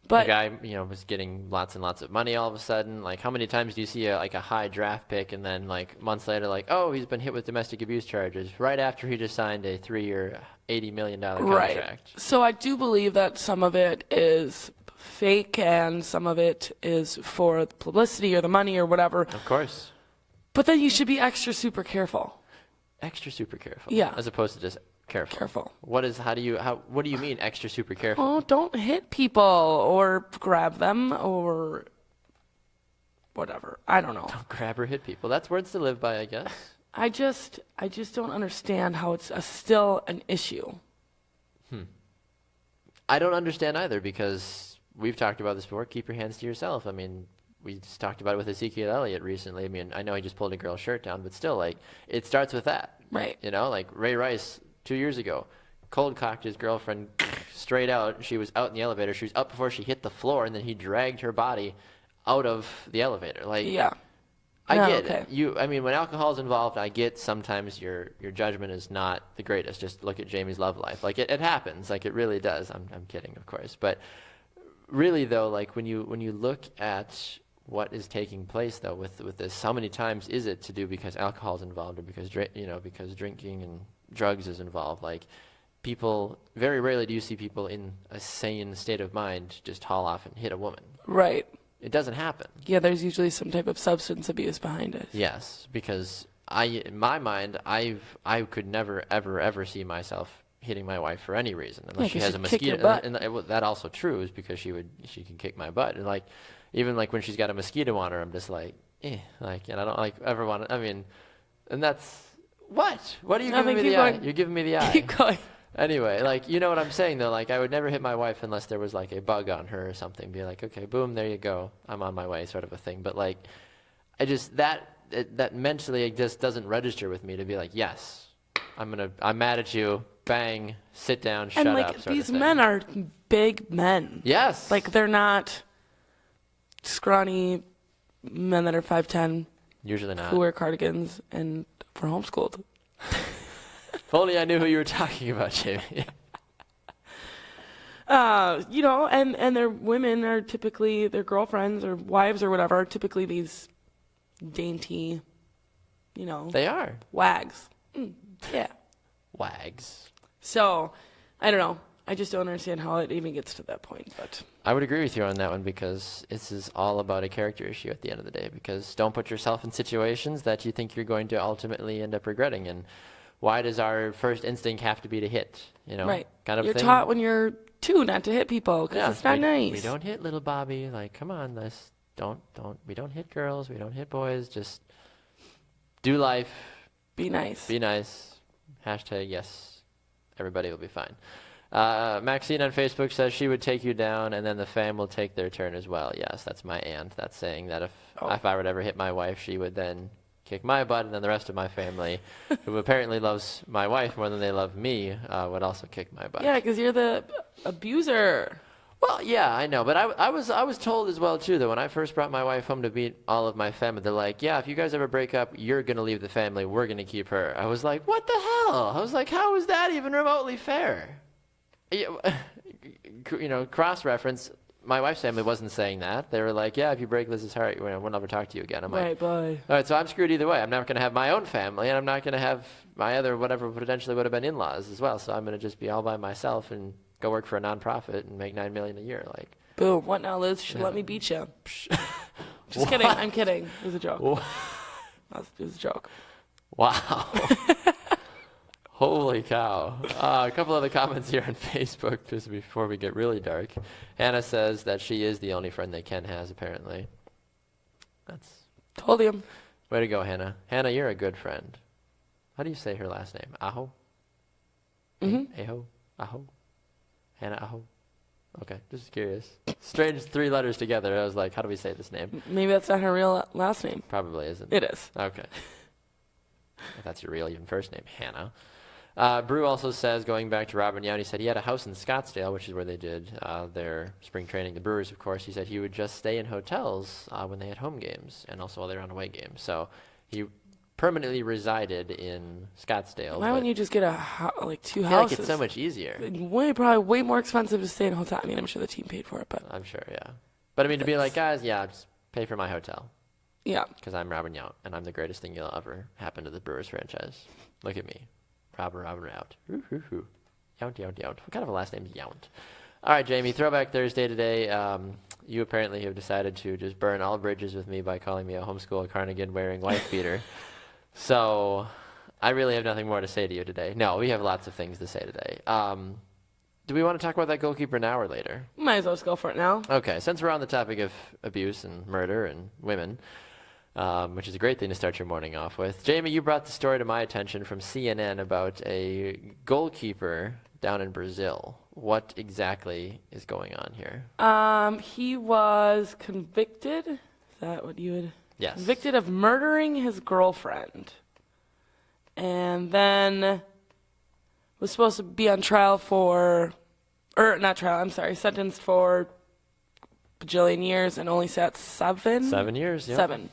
But the guy, was getting lots and lots of money all of a sudden. How many times do you see a high draft pick and then months later, oh, he's been hit with domestic abuse charges right after he just signed a 3-year, $80 million contract. Right. So I do believe that some of it is fake and some of it is for the publicity or the money or whatever. Of course. But then you should be extra super careful. Extra super careful. Yeah. As opposed to just careful. Careful. What do you mean extra super careful? Oh, don't hit people or grab them or whatever. I don't know. Don't grab or hit people. That's words to live by, I guess. I just don't understand how it's still an issue. I don't understand either because we've talked about this before. Keep your hands to yourself. I mean, we just talked about it with Ezekiel Elliott recently. I mean, I know he just pulled a girl's shirt down, but still, it starts with that. Right. Ray Rice 2 years ago, cold cocked his girlfriend straight out. She was out in the elevator. She was up before she hit the floor, and then he dragged her body out of the elevator. Yeah. I No, get okay. it. I mean, when alcohol is involved, I get sometimes your judgment is not the greatest. Just look at Jamie's love life. Like it happens. Like it really does. I'm kidding, of course. But really, though, like when you look at what is taking place, though, with this, how many times is it to do because alcohol is involved or because because drinking and drugs is involved? Like people, very rarely do you see people in a sane state of mind just haul off and hit a woman. Right. It doesn't happen. Yeah, there's usually some type of substance abuse behind it. Yes, because in my mind, I could never, ever see myself hitting my wife for any reason unless she has a mosquito. And that also true is because she can kick my butt. And like, even like when she's got a mosquito on her, I'm just like, and I don't like ever want to. I mean, and that's what? What are you giving me the eye? You're giving me the eye. Keep going. Anyway, like, you know what I'm saying, though? Like, I would never hit my wife unless there was, like, a bug on her or something. Be like, okay, boom, there you go. I'm on my way, sort of a thing. But, like, that mentally, it just doesn't register with me to be like, yes, I'm mad at you. Bang, sit down, shut up. And, like, these men are big men. Yes. Like, they're not scrawny men that are 5'10". Usually not. Who wear cardigans and were homeschooled. If only I knew who you were talking about, Jamie. And their women are typically, their girlfriends or wives or whatever, are typically these dainty, They are. wags. Yeah. Wags. So, I don't know. I just don't understand how it even gets to that point. But I would agree with you on that one because this is all about a character issue at the end of the day. Because don't put yourself in situations that you think you're going to ultimately end up regretting. And why does our first instinct have to be to hit? Right. Kind of you're thing. taught when you're 2 not to hit people because it's not nice. We don't hit little Bobby. Like, come on, we don't hit girls. We don't hit boys. Just do life. Be nice. Be nice. Hashtag yes. Everybody will be fine. Maxine on Facebook says she would take you down and then the fam will take their turn as well. Yes, that's my aunt. That's saying that if I would ever hit my wife, she would then kick my butt, and then the rest of my family, who apparently loves my wife more than they love me, would also kick my butt. Yeah, because you're the abuser. Well, yeah, I know, but I was told as well too that when I first brought my wife home to meet all of my family, they're like, yeah, if you guys ever break up, you're gonna leave the family. We're gonna keep her. I was like, what the hell? I was like, how is that even remotely fair? Cross reference. My wife's family wasn't saying that. They were like, yeah, if you break Liz's heart, we'll never talk to you again. I'm like, bye. All right, so I'm screwed either way. I'm not going to have my own family, and I'm not going to have my other whatever potentially would have been in-laws as well. So I'm going to just be all by myself and go work for a nonprofit and make $9 million a year. Like, boom. What now, Liz? Should let me beat you. Just kidding. I'm kidding. It was a joke. It was a joke. Wow. Holy cow. A couple other comments here on Facebook just before we get really dark. Hannah says that she is the only friend that Ken has, apparently. That's Told him. way to go, Hannah. Hannah, you're a good friend. How do you say her last name? Aho? Mm-hmm. Aho? Aho? Hannah Aho? Okay, just curious. Strange 3 letters together. I was like, how do we say this name? Maybe that's not her real last name. Probably isn't. It is. Okay. If that's your real even first name, Hannah. Brew also says, going back to Robin Yount, he said he had a house in Scottsdale, which is where they did their spring training. The Brewers, of course, he said he would just stay in hotels when they had home games and also while they were on away games. So he permanently resided in Scottsdale. Why wouldn't you just get two houses? I feel like it's so much easier. Probably way more expensive to stay in a hotel. I mean, I'm sure the team paid for it, but I'm sure, yeah. But I mean, to be like, guys, yeah, just pay for my hotel. Yeah. Because I'm Robin Yount, and I'm the greatest thing you'll ever happen to the Brewers franchise. Look at me. Robin Yount. Yount. What kind of a last name is Yount? All right, Jamie, Throwback Thursday today. You apparently have decided to just burn all bridges with me by calling me a homeschool Carnegie wearing wife beater. So I really have nothing more to say to you today. No, we have lots of things to say today. Do we want to talk about that goalkeeper now or later? Might as well just go for it now. Okay, since we're on the topic of abuse and murder and women, which is a great thing to start your morning off with. Jamie, you brought the story to my attention from CNN about a goalkeeper down in Brazil. What exactly is going on here? He was convicted. Is that what you would? Yes. Convicted of murdering his girlfriend. And then was supposed to be on trial sentenced for bajillion years and only sat 7. 7 years, yeah. 7.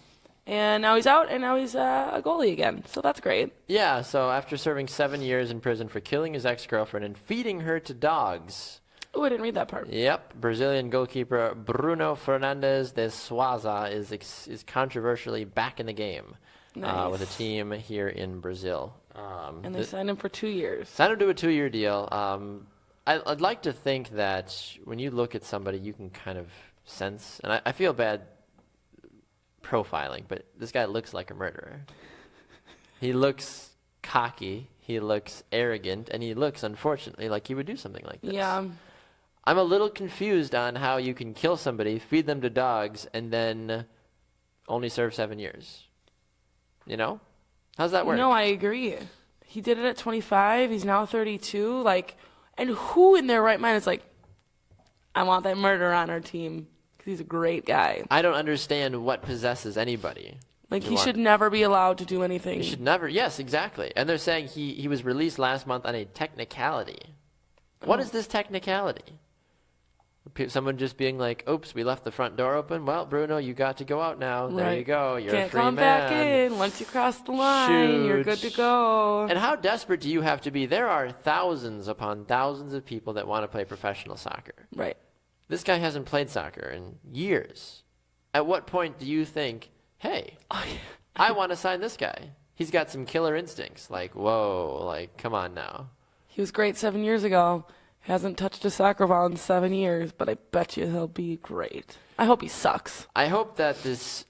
And now he's out, and now he's a goalie again. So that's great. Yeah, so after serving 7 years in prison for killing his ex-girlfriend and feeding her to dogs. Oh, I didn't read that part. Yep, Brazilian goalkeeper Bruno Fernandes de Souza is controversially back in the game with a team here in Brazil. And they signed him for 2 years. Signed him to a 2-year deal. I'd like to think that when you look at somebody, you can kind of sense, and I feel bad profiling, but this guy looks like a murderer. He looks cocky, he looks arrogant, and he looks, unfortunately, like he would do something like this. Yeah. I'm a little confused on how you can kill somebody, feed them to dogs, and then only serve 7 years. You know? How's that work? No, I agree. He did it at 25. He's now 32. Like, and who in their right mind is like, I want that murderer on our team because he's a great guy. I don't understand what possesses anybody. Like, he should never be allowed to do anything. He should never. Yes, exactly. And they're saying he was released last month on a technicality. What is this technicality? Someone just being like, oops, we left the front door open. Well, Bruno, you got to go out now. Right. There you go. You're a free man. Can't come back in. Once you cross the line, you're good to go. And how desperate do you have to be? There are thousands upon thousands of people that want to play professional soccer. Right. This guy hasn't played soccer in years. At what point do you think, hey, I want to sign this guy? He's got some killer instincts. Like, whoa, like, come on now. He was great 7 years ago. Hasn't touched a soccer ball in 7 years, but I bet you he'll be great. I hope he sucks. I hope that this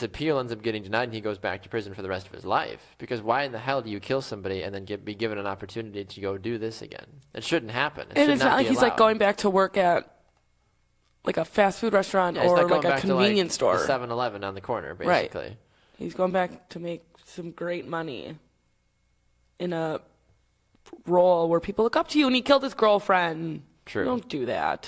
appeal ends up getting denied and he goes back to prison for the rest of his life. Because why in the hell do you kill somebody and then be given an opportunity to go do this again? It shouldn't happen. And it's not like he's like going back to work at like a fast food restaurant or like a convenience store. 7-Eleven on the corner, basically. Right. He's going back to make some great money in a role where people look up to you, and he killed his girlfriend. True. Don't do that.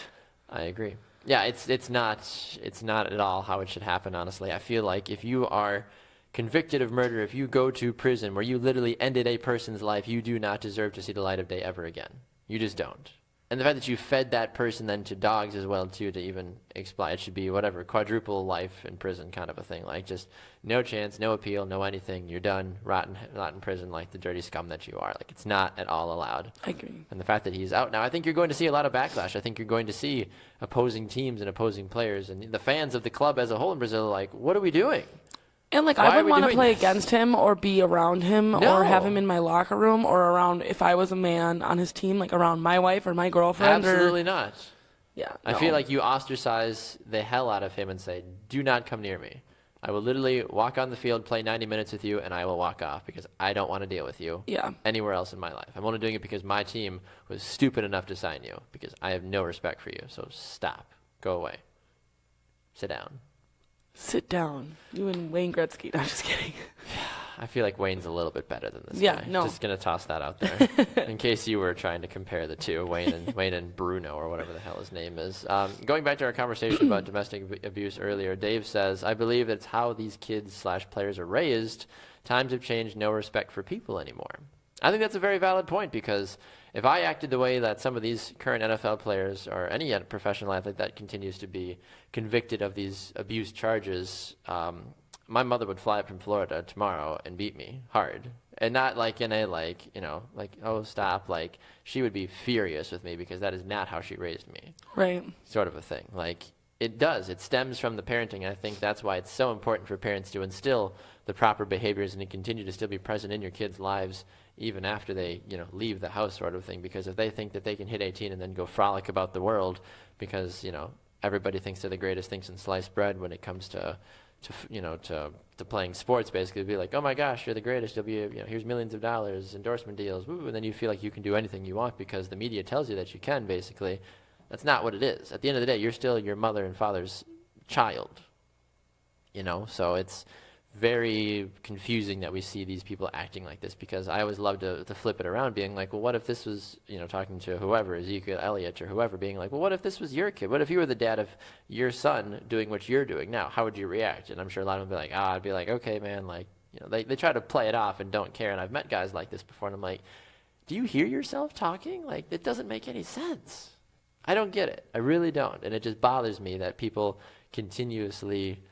I agree. Yeah, it's not at all how it should happen, honestly. I feel like if you are convicted of murder, if you go to prison where you literally ended a person's life, you do not deserve to see the light of day ever again. You just don't. And the fact that you fed that person then to dogs as well, too, to even explain, it should be whatever, quadruple life in prison kind of a thing. Like, just no chance, no appeal, no anything. You're done, rot in prison like the dirty scum that you are. Like, it's not at all allowed. I agree. And the fact that he's out now, I think you're going to see a lot of backlash. I think you're going to see opposing teams and opposing players. And the fans of the club as a whole in Brazil are like, what are we doing? And, like, I wouldn't want to play against him or be around him or have him in my locker room or around, if I was a man on his team, like around my wife or my girlfriend. Absolutely not. Yeah. I feel like you ostracize the hell out of him and say, do not come near me. I will literally walk on the field, play 90 minutes with you, and I will walk off because I don't want to deal with you anywhere else in my life. I'm only doing it because my team was stupid enough to sign you because I have no respect for you. So stop. Go away. Sit down. Sit down. You and Wayne Gretzky. No, I'm just kidding. I feel like Wayne's a little bit better than this guy. No. Just going to toss that out there in case you were trying to compare the two, Wayne and Bruno or whatever the hell his name is. Going back to our conversation about domestic abuse earlier, Dave says, I believe it's how these kids/players are raised. Times have changed, no respect for people anymore. I think that's a very valid point because if I acted the way that some of these current NFL players or any professional athlete that continues to be convicted of these abuse charges, my mother would fly up from Florida tomorrow and beat me hard. And not like in a oh, stop. Like, she would be furious with me because that is not how she raised me. Right. Sort of a thing. Like, it does. It stems from the parenting. And I think that's why it's so important for parents to instill the proper behaviors and to continue to still be present in your kids' lives even after they, leave the house sort of thing. Because if they think that they can hit 18 and then go frolic about the world because, everybody thinks they're the greatest things in sliced bread when it comes to playing sports, basically, be like, oh my gosh, you're the greatest. You'll be, here's millions of dollars, endorsement deals, woo, and then you feel like you can do anything you want because the media tells you that you can, basically. That's not what it is. At the end of the day, you're still your mother and father's child, so it's very confusing that we see these people acting like this because I always love to flip it around, being like, well, what if this was, talking to whoever, Ezekiel Elliott or whoever, being like, well, what if this was your kid? What if you were the dad of your son doing what you're doing now? How would you react? And I'm sure a lot of them would be like, I'd be like, okay, man, like, they try to play it off and don't care. And I've met guys like this before, and I'm like, do you hear yourself talking? Like, it doesn't make any sense. I don't get it. I really don't. And it just bothers me that people continuously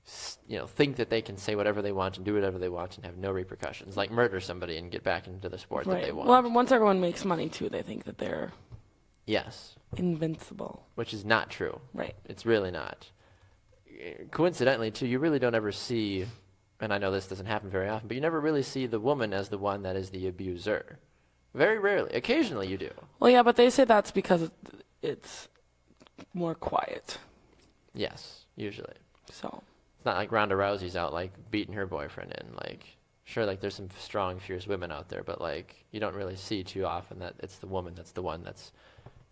think that they can say whatever they want and do whatever they want and have no repercussions, like murder somebody and get back into the sport that they want. Well, once everyone makes money too, they think that they're invincible, which is not true. Right. It's really not. Coincidentally, too, you really don't ever see, and I know this doesn't happen very often, but you never really see the woman as the one that is the abuser. Very rarely. Occasionally you do. Well, yeah, but they say that's because it's more quiet. Yes, usually. So it's not like Ronda Rousey's out like beating her boyfriend in. Like, sure, like there's some strong, fierce women out there, but like you don't really see too often that it's the woman that's the one that's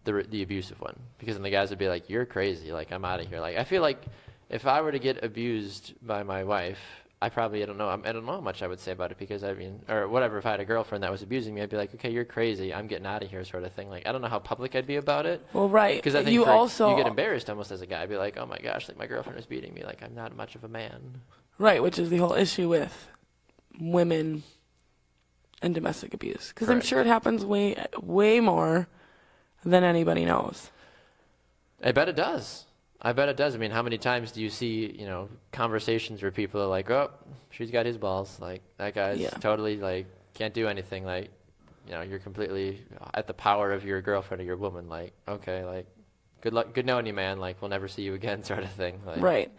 the abusive one. Because then the guys would be like, "You're crazy. Like, I'm out of here." Like, I feel like if I were to get abused by my wife, I don't know how much I would say about it, because or whatever, if I had a girlfriend that was abusing me, I'd be like, okay, you're crazy, I'm getting out of here, sort of thing. Like, I don't know how public I'd be about it. Well, right. Because I think you get embarrassed almost as a guy. I'd be like, oh my gosh, like my girlfriend is beating me, like I'm not much of a man. Right, which is the whole issue with women and domestic abuse. Because I'm sure it happens way more than anybody knows. I bet it does. I mean, how many times do you see, conversations where people are like, oh, she's got his balls. Like, that guy's totally, like, can't do anything. Like, you're completely at the power of your girlfriend or your woman. Like, okay, like, good luck, good knowing you, man. Like, we'll never see you again, sort of thing. Like, right.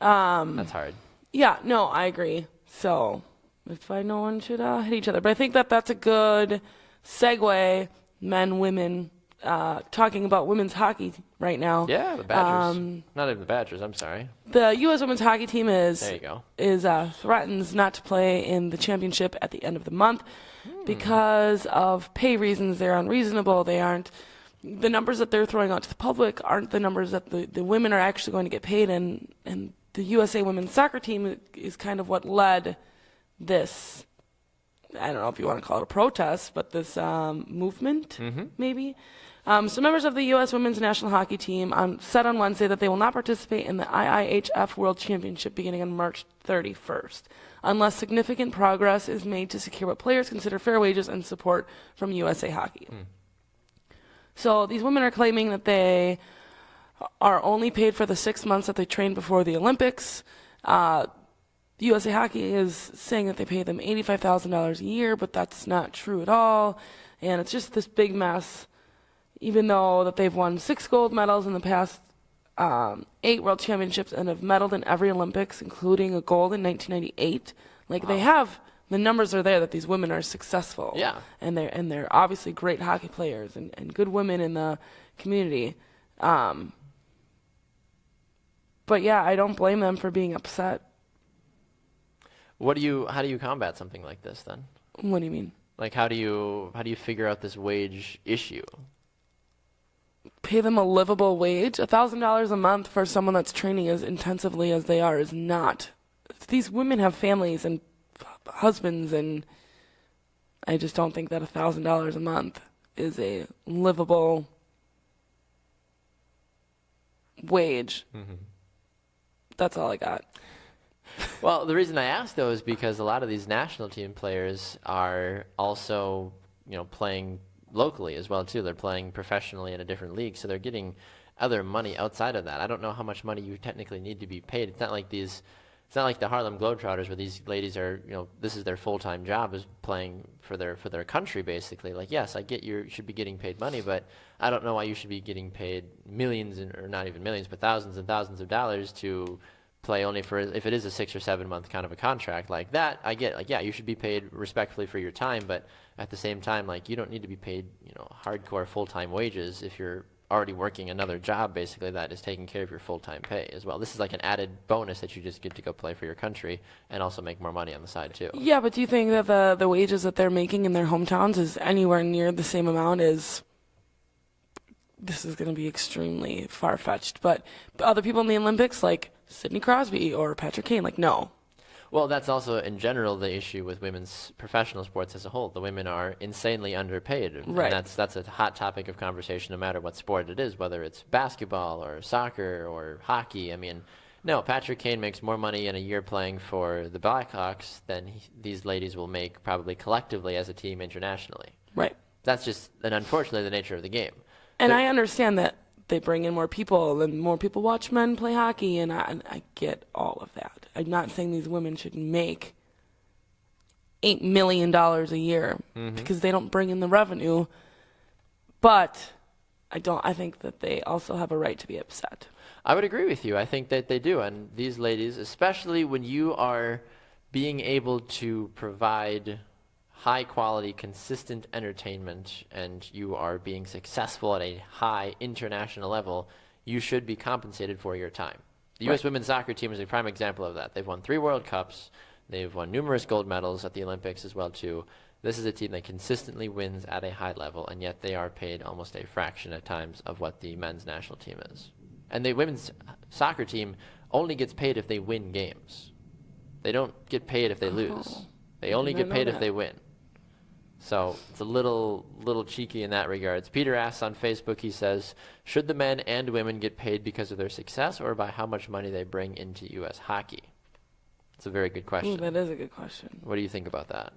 That's hard. Yeah, no, I agree. So, that's why no one should hit each other. But I think that's a good segue, men, women, talking about women's hockey right now. Yeah, the Badgers. Not even the Badgers, I'm sorry. The U.S. women's hockey team there you go. threatens not to play in the championship at the end of the month because of pay reasons. They're unreasonable. They aren't. The numbers that they're throwing out to the public aren't the numbers that the women are actually going to get paid, and the USA women's soccer team is kind of what led this, I don't know if you want to call it a protest, but this movement, maybe. So members of the U.S. women's national hockey team said on Wednesday that they will not participate in the IIHF World Championship beginning on March 31st, unless significant progress is made to secure what players consider fair wages and support from USA Hockey. So these women are claiming that they are only paid for the 6 months that they trained before the Olympics. USA Hockey is saying that they pay them $85,000 a year, but that's not true at all. And it's just this big mess, even though that they've won 6 gold medals in the past 8 world championships and have medaled in every Olympics, including a gold in 1998. Like, they have, the numbers are there that these women are successful. Yeah. And they're obviously great hockey players and good women in the community. But yeah, I don't blame them for being upset. How do you combat something like this then? What do you mean? Like, how do you figure out this wage issue? Pay them a livable wage. $1,000 a month for someone that's training as intensively as they are is not. These women have families and husbands, and I just don't think that $1,000 a month is a livable wage. That's all I got. Well, the reason I asked, though, is because a lot of these national team players are also, playing locally as well, too. They're playing professionally in a different league, so they're getting other money outside of that. I don't know how much money you technically need to be paid. It's not like the Harlem Globetrotters where these ladies are, this is their full-time job, is playing for their country, basically. Like, yes, I get you should be getting paid money, but I don't know why you should be getting paid millions, or not even millions, but thousands and thousands of dollars to play only for, if it is a 6 or 7 month kind of a contract like that. I get, like, yeah, you should be paid respectfully for your time, but at the same time, like, you don't need to be paid, hardcore full-time wages if you're already working another job, basically, that is taking care of your full-time pay as well. This is like an added bonus that you just get to go play for your country and also make more money on the side too. Yeah, but do you think that the wages that they're making in their hometowns is anywhere near the same amount as, this is going to be extremely far-fetched, but other people in the Olympics, like Sidney Crosby or Patrick Kane, like, no. Well, that's also, in general, the issue with women's professional sports as a whole. The women are insanely underpaid. Right. And that's a hot topic of conversation no matter what sport it is, whether it's basketball or soccer or hockey. I mean, no, Patrick Kane makes more money in a year playing for the Blackhawks than these ladies will make probably collectively as a team internationally. Right. That's just, and unfortunately, the nature of the game. And I understand that they bring in more people, and more people watch men play hockey, and I get all of that. I'm not saying these women should make $8 million a year because they don't bring in the revenue, but I think that they also have a right to be upset. I would agree with you. I think that they do. And these ladies, especially when you are being able to provide high quality, consistent entertainment, and you are being successful at a high international level, you should be compensated for your time. The U.S. women's soccer team is a prime example of that. They've won 3 World Cups. They've won numerous gold medals at the Olympics as well, too. This is a team that consistently wins at a high level, and yet they are paid almost a fraction at times of what the men's national team is. And the women's soccer team only gets paid if they win games. They don't get paid if they lose. They only get paid if they win. So it's a little cheeky in that regards. Peter asks on Facebook, he says, should the men and women get paid because of their success or by how much money they bring into U.S. hockey? It's a very good question. Ooh, that is a good question. What do you think about that?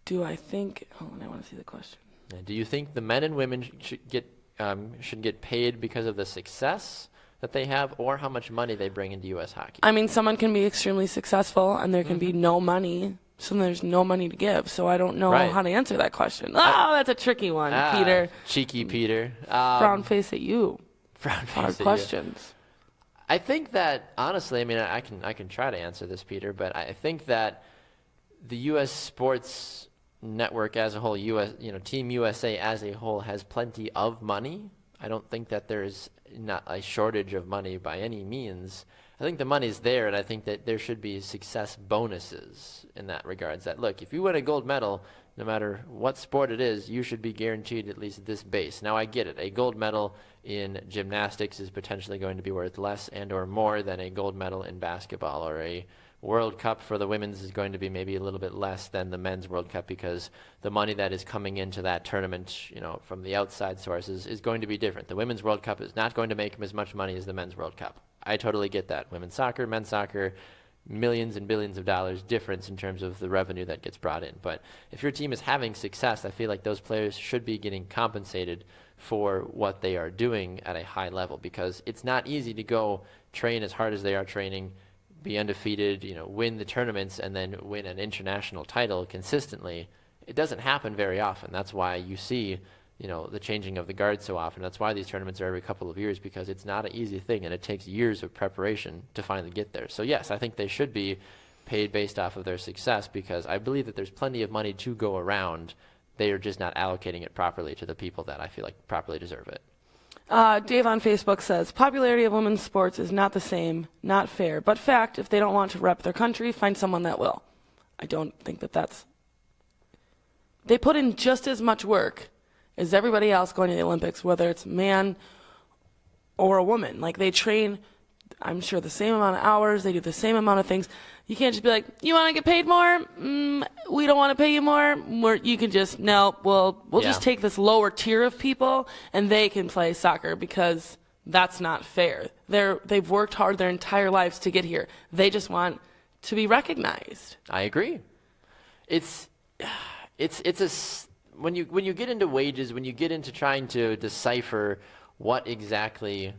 Do I think... Hold on, I want to see the question. Do you think the men and women should get paid because of the success that they have or how much money they bring into U.S. hockey? I mean, someone can be extremely successful and there can be no money, so there's no money to give. So I don't know how to answer that question. Oh, that's a tricky one, Peter. Cheeky Peter. Frown face at you. Frown face Hard at questions. You. I think that, honestly, I mean, I can try to answer this, Peter, but I think that the U.S. sports network as a whole, Team USA as a whole has plenty of money. I don't think that there's not a shortage of money by any means. I think the money's there, and I think that there should be success bonuses in that regards. That, look, if you win a gold medal, no matter what sport it is, you should be guaranteed at least this base. Now, I get it. A gold medal in gymnastics is potentially going to be worth less and or more than a gold medal in basketball, or a World Cup for the women's is going to be maybe a little bit less than the men's World Cup because the money that is coming into that tournament, from the outside sources is going to be different. The women's World Cup is not going to make as much money as the men's World Cup. I totally get that. Women's soccer, men's soccer, millions and billions of dollars difference in terms of the revenue that gets brought in. But if your team is having success, I feel like those players should be getting compensated for what they are doing at a high level because it's not easy to go train as hard as they are training, be undefeated, win the tournaments, and then win an international title consistently. It doesn't happen very often. That's why you see, the changing of the guard so often. That's why these tournaments are every couple of years because it's not an easy thing and it takes years of preparation to finally get there. So yes, I think they should be paid based off of their success because I believe that there's plenty of money to go around. They are just not allocating it properly to the people that I feel like properly deserve it. Dave on Facebook says, popularity of women's sports is not the same, not fair, but fact, if they don't want to rep their country, find someone that will. I don't think that's... They put in just as much work as everybody else going to the Olympics, whether it's man or a woman. Like, they train, I'm sure, the same amount of hours, they do the same amount of things. You can't just be like, you want to get paid more? We don't want to pay you more. You can just, no, we'll just take this lower tier of people and they can play soccer because that's not fair. They've worked hard their entire lives to get here. They just want to be recognized. I agree. When you get into wages, when you get into trying to decipher what exactly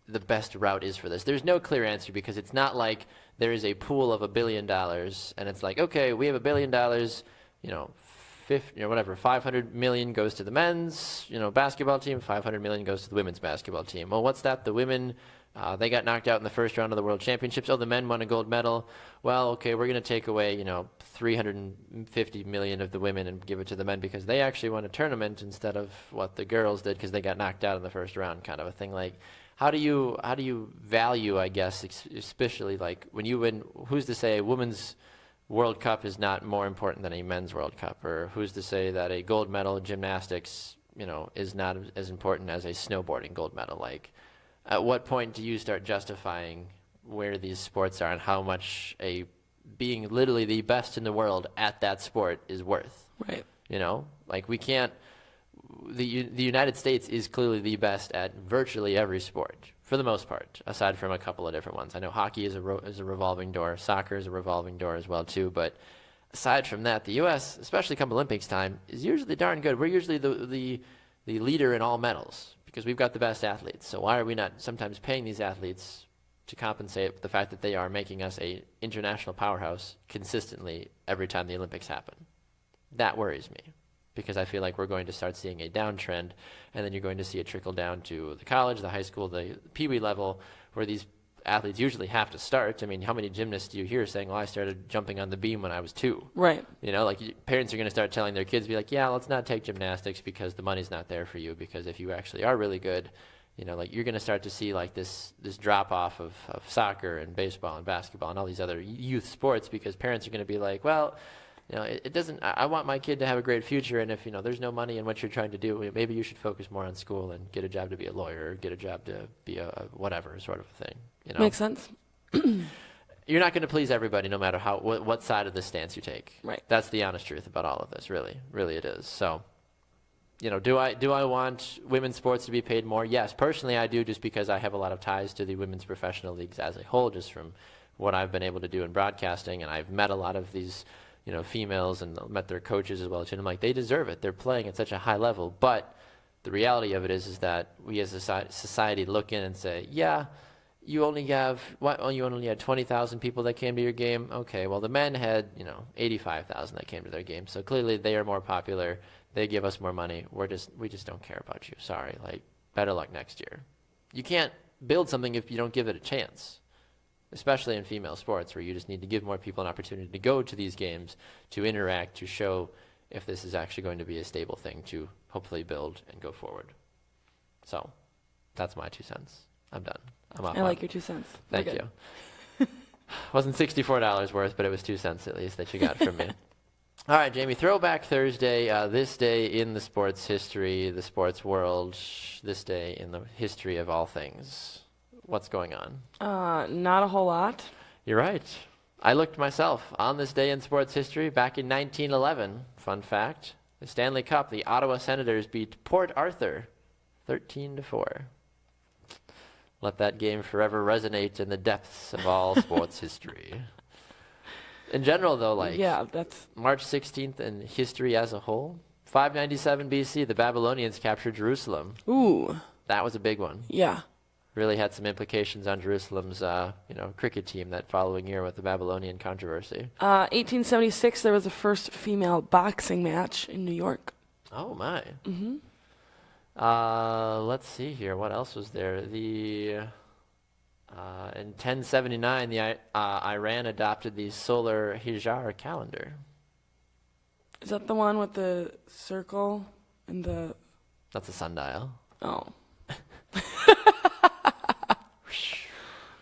the best route is for this, there's no clear answer because it's not like there is a pool of $1 billion and it's like, okay, we have $1 billion, 500 million goes to the men's, basketball team, 500 million goes to the women's basketball team. Well, what's that? The women, they got knocked out in the first round of the World Championships. Oh, the men won a gold medal. Well, okay, we're going to take away, 350 million of the women and give it to the men because they actually won a tournament instead of what the girls did because they got knocked out in the first round, kind of a thing. Like, how do you value, I guess, especially like when you win, who's to say a women's World Cup is not more important than a men's World Cup, or who's to say that a gold medal in gymnastics, is not as important as a snowboarding gold medal? Like, at what point do you start justifying where these sports are and how much being literally the best in the world at that sport is worth? Right. Like we can't. The United States is clearly the best at virtually every sport, for the most part, aside from a couple of different ones. I know hockey is a revolving door. Soccer is a revolving door as well, too. But aside from that, the U.S., especially come Olympics time, is usually darn good. We're usually the leader in all medals. because we've got the best athletes. So why are we not sometimes paying these athletes to compensate for the fact that they are making us a international powerhouse consistently every time the Olympics happen? That worries me, because I feel like we're going to start seeing a downtrend, and then you're going to see it trickle down to the college, the high school, the pee-wee level, where these athletes usually have to start. I mean, how many gymnasts do you hear saying, well, I started jumping on the beam when I was 2? Right. You know, like parents are going to start telling their kids, be like, yeah, let's not take gymnastics because the money's not there for you, because if you actually are really good, you know, like you're going to start to see like this drop off of soccer and baseball and basketball and all these other youth sports, because parents are going to be like, well, you know, it doesn't, I want my kid to have a great future, and if, you know, there's no money in what you're trying to do, maybe you should focus more on school and get a job to be a lawyer, or get a job to be a whatever sort of a thing. You know? Makes sense. You're not going to please everybody, no matter what side of the stance you take. Right. That's the honest truth about all of this, really. Really it is. So, you know, do I want women's sports to be paid more? Yes. Personally, I do, just because I have a lot of ties to the women's professional leagues as a whole, just from what I've been able to do in broadcasting, and I've met a lot of these, you know, females, and met their coaches as well. And I'm like, they deserve it. They're playing at such a high level. But the reality of it is that we as a society look in and say, yeah, you only had 20,000 people that came to your game. Okay, well, the men had, you know, 85,000 that came to their game. So clearly they are more popular. They give us more money. We just don't care about you. Sorry. Like, better luck next year. You can't build something if you don't give it a chance, especially in female sports, where you just need to give more people an opportunity to go to these games, to interact, to show if this is actually going to be a stable thing to hopefully build and go forward. So that's my 2 cents. I'm done. I'm off. I like your 2 cents. Thank you. Wasn't $64 worth, but it was 2 cents at least that you got from me. All right, Jaymee, Throwback Thursday, this day in the sports history, the sports world, this day in the history of all things. What's going on? Not a whole lot. You're right. I looked myself on this day in sports history back in 1911. Fun fact, the Stanley Cup, the Ottawa Senators beat Port Arthur 13-4. Let that game forever resonate in the depths of all sports history. In general, though, like, yeah, that's March 16th in history as a whole, 597 BC, the Babylonians captured Jerusalem. ooh, That was a big one. yeah. Really had some implications on Jerusalem's, cricket team that following year with the Babylonian controversy. 1876, there was the first female boxing match in New York. Oh, my. Mm-hmm. Let's see here. What else was there? In 1079, Iran adopted the solar Hijra calendar. Is that the one with the circle and the... That's a sundial. Oh.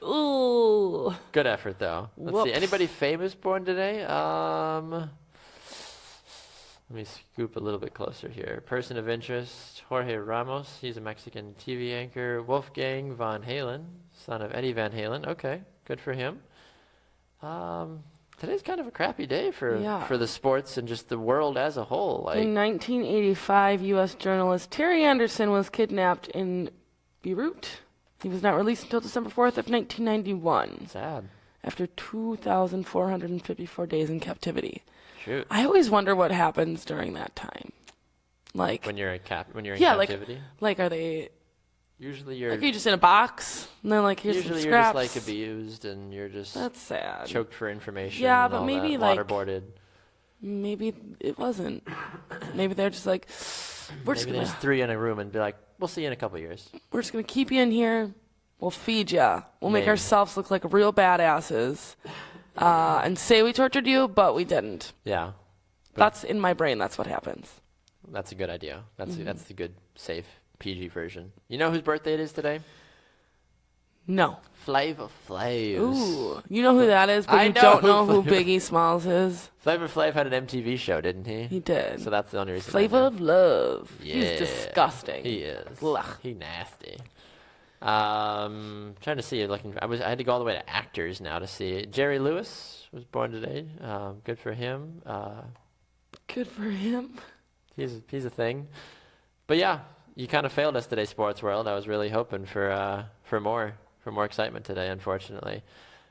Ooh. Good effort, though. Let's see. Whoops. Anybody famous born today? Let me scoop a little bit closer here. Person of interest, Jorge Ramos. He's a Mexican TV anchor. Wolfgang Van Halen, son of Eddie Van Halen. Okay, good for him. Today's kind of a crappy day for the sports and just the world as a whole. Like, in 1985, U.S. journalist Terry Anderson was kidnapped in Beirut. He was not released until December 4th of 1991. sad. After 2,454 days in captivity. Shoot. I always wonder what happens during that time. Like When you're in captivity. Like are they? Usually you're. Like, are you just in a box? And then like here's Usually some you're scraps. just like abused and you're just. That's sad. Choked for information. Yeah, and but all maybe that, like waterboarded. Maybe it wasn't. Maybe they're just like, we're just Maybe gonna. there's 3 in a room and be like, we'll see you in a couple years. We're just gonna keep you in here. We'll feed ya. We'll make Maybe. ourselves look like real badasses, and say we tortured you, but we didn't. Yeah. That's in my brain. That's what happens. That's a good idea. That's the good, safe, PG version. You know whose birthday it is today? No. Flavor Flav. Ooh, you know who that is, but I you know don't who know who Flavor- Biggie Smalls is. Flavor Flav had an MTV show, didn't he? He did. So that's the only reason. Flavor of Love. Yeah. He's disgusting. He is. Ugh. He nasty. Trying to see. I had to go all the way to actors now to see. Jerry Lewis was born today. Good for him. Good for him. He's a thing. But yeah, you kind of failed us today, sports world. I was really hoping for more excitement today. Unfortunately,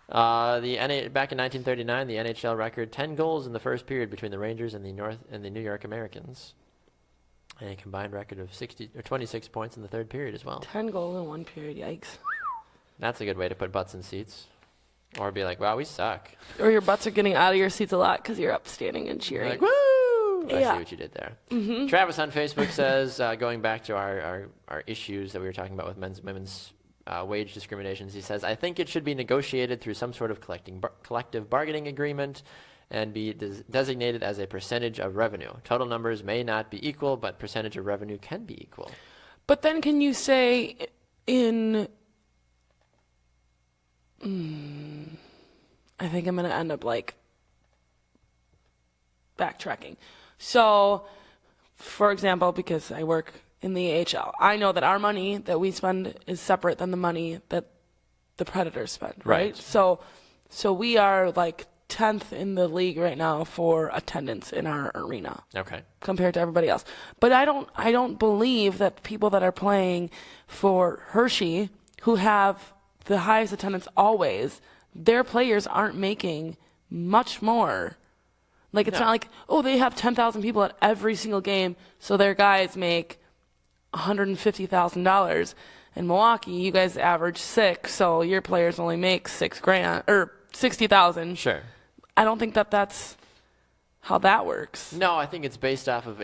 back in 1939, the NHL record 10 goals in the first period between the Rangers and the New York Americans. And a combined record of 26 points in the third period as well. 10 goals in 1 period. Yikes. That's a good way to put butts in seats. Or be like, wow, we suck. Or your butts are getting out of your seats a lot because you're up standing and cheering. Like, woo! I Yeah. see what you did there. Travis on Facebook says, going back to our issues that we were talking about with men's and women's wage discriminations, he says, I think it should be negotiated through some sort of collective bargaining agreement and be designated as a percentage of revenue. Total numbers may not be equal, but percentage of revenue can be equal. But then can you say in... I think I'm going to end up like backtracking. So, for example, because I work in the AHL, I know that our money that we spend is separate than the money that the Predators spend, right? So we are like 10th in the league right now for attendance in our arena. Okay. Compared to everybody else. But I don't believe that people that are playing for Hershey, who have the highest attendance always, their players aren't making much more. Like, it's not like, oh, they have 10,000 people at every single game, so their guys make $150,000. In Milwaukee, you guys average 6, so your players only make $6,000 or $60,000. Sure. I don't think that that's how that works. No, I think it's based off of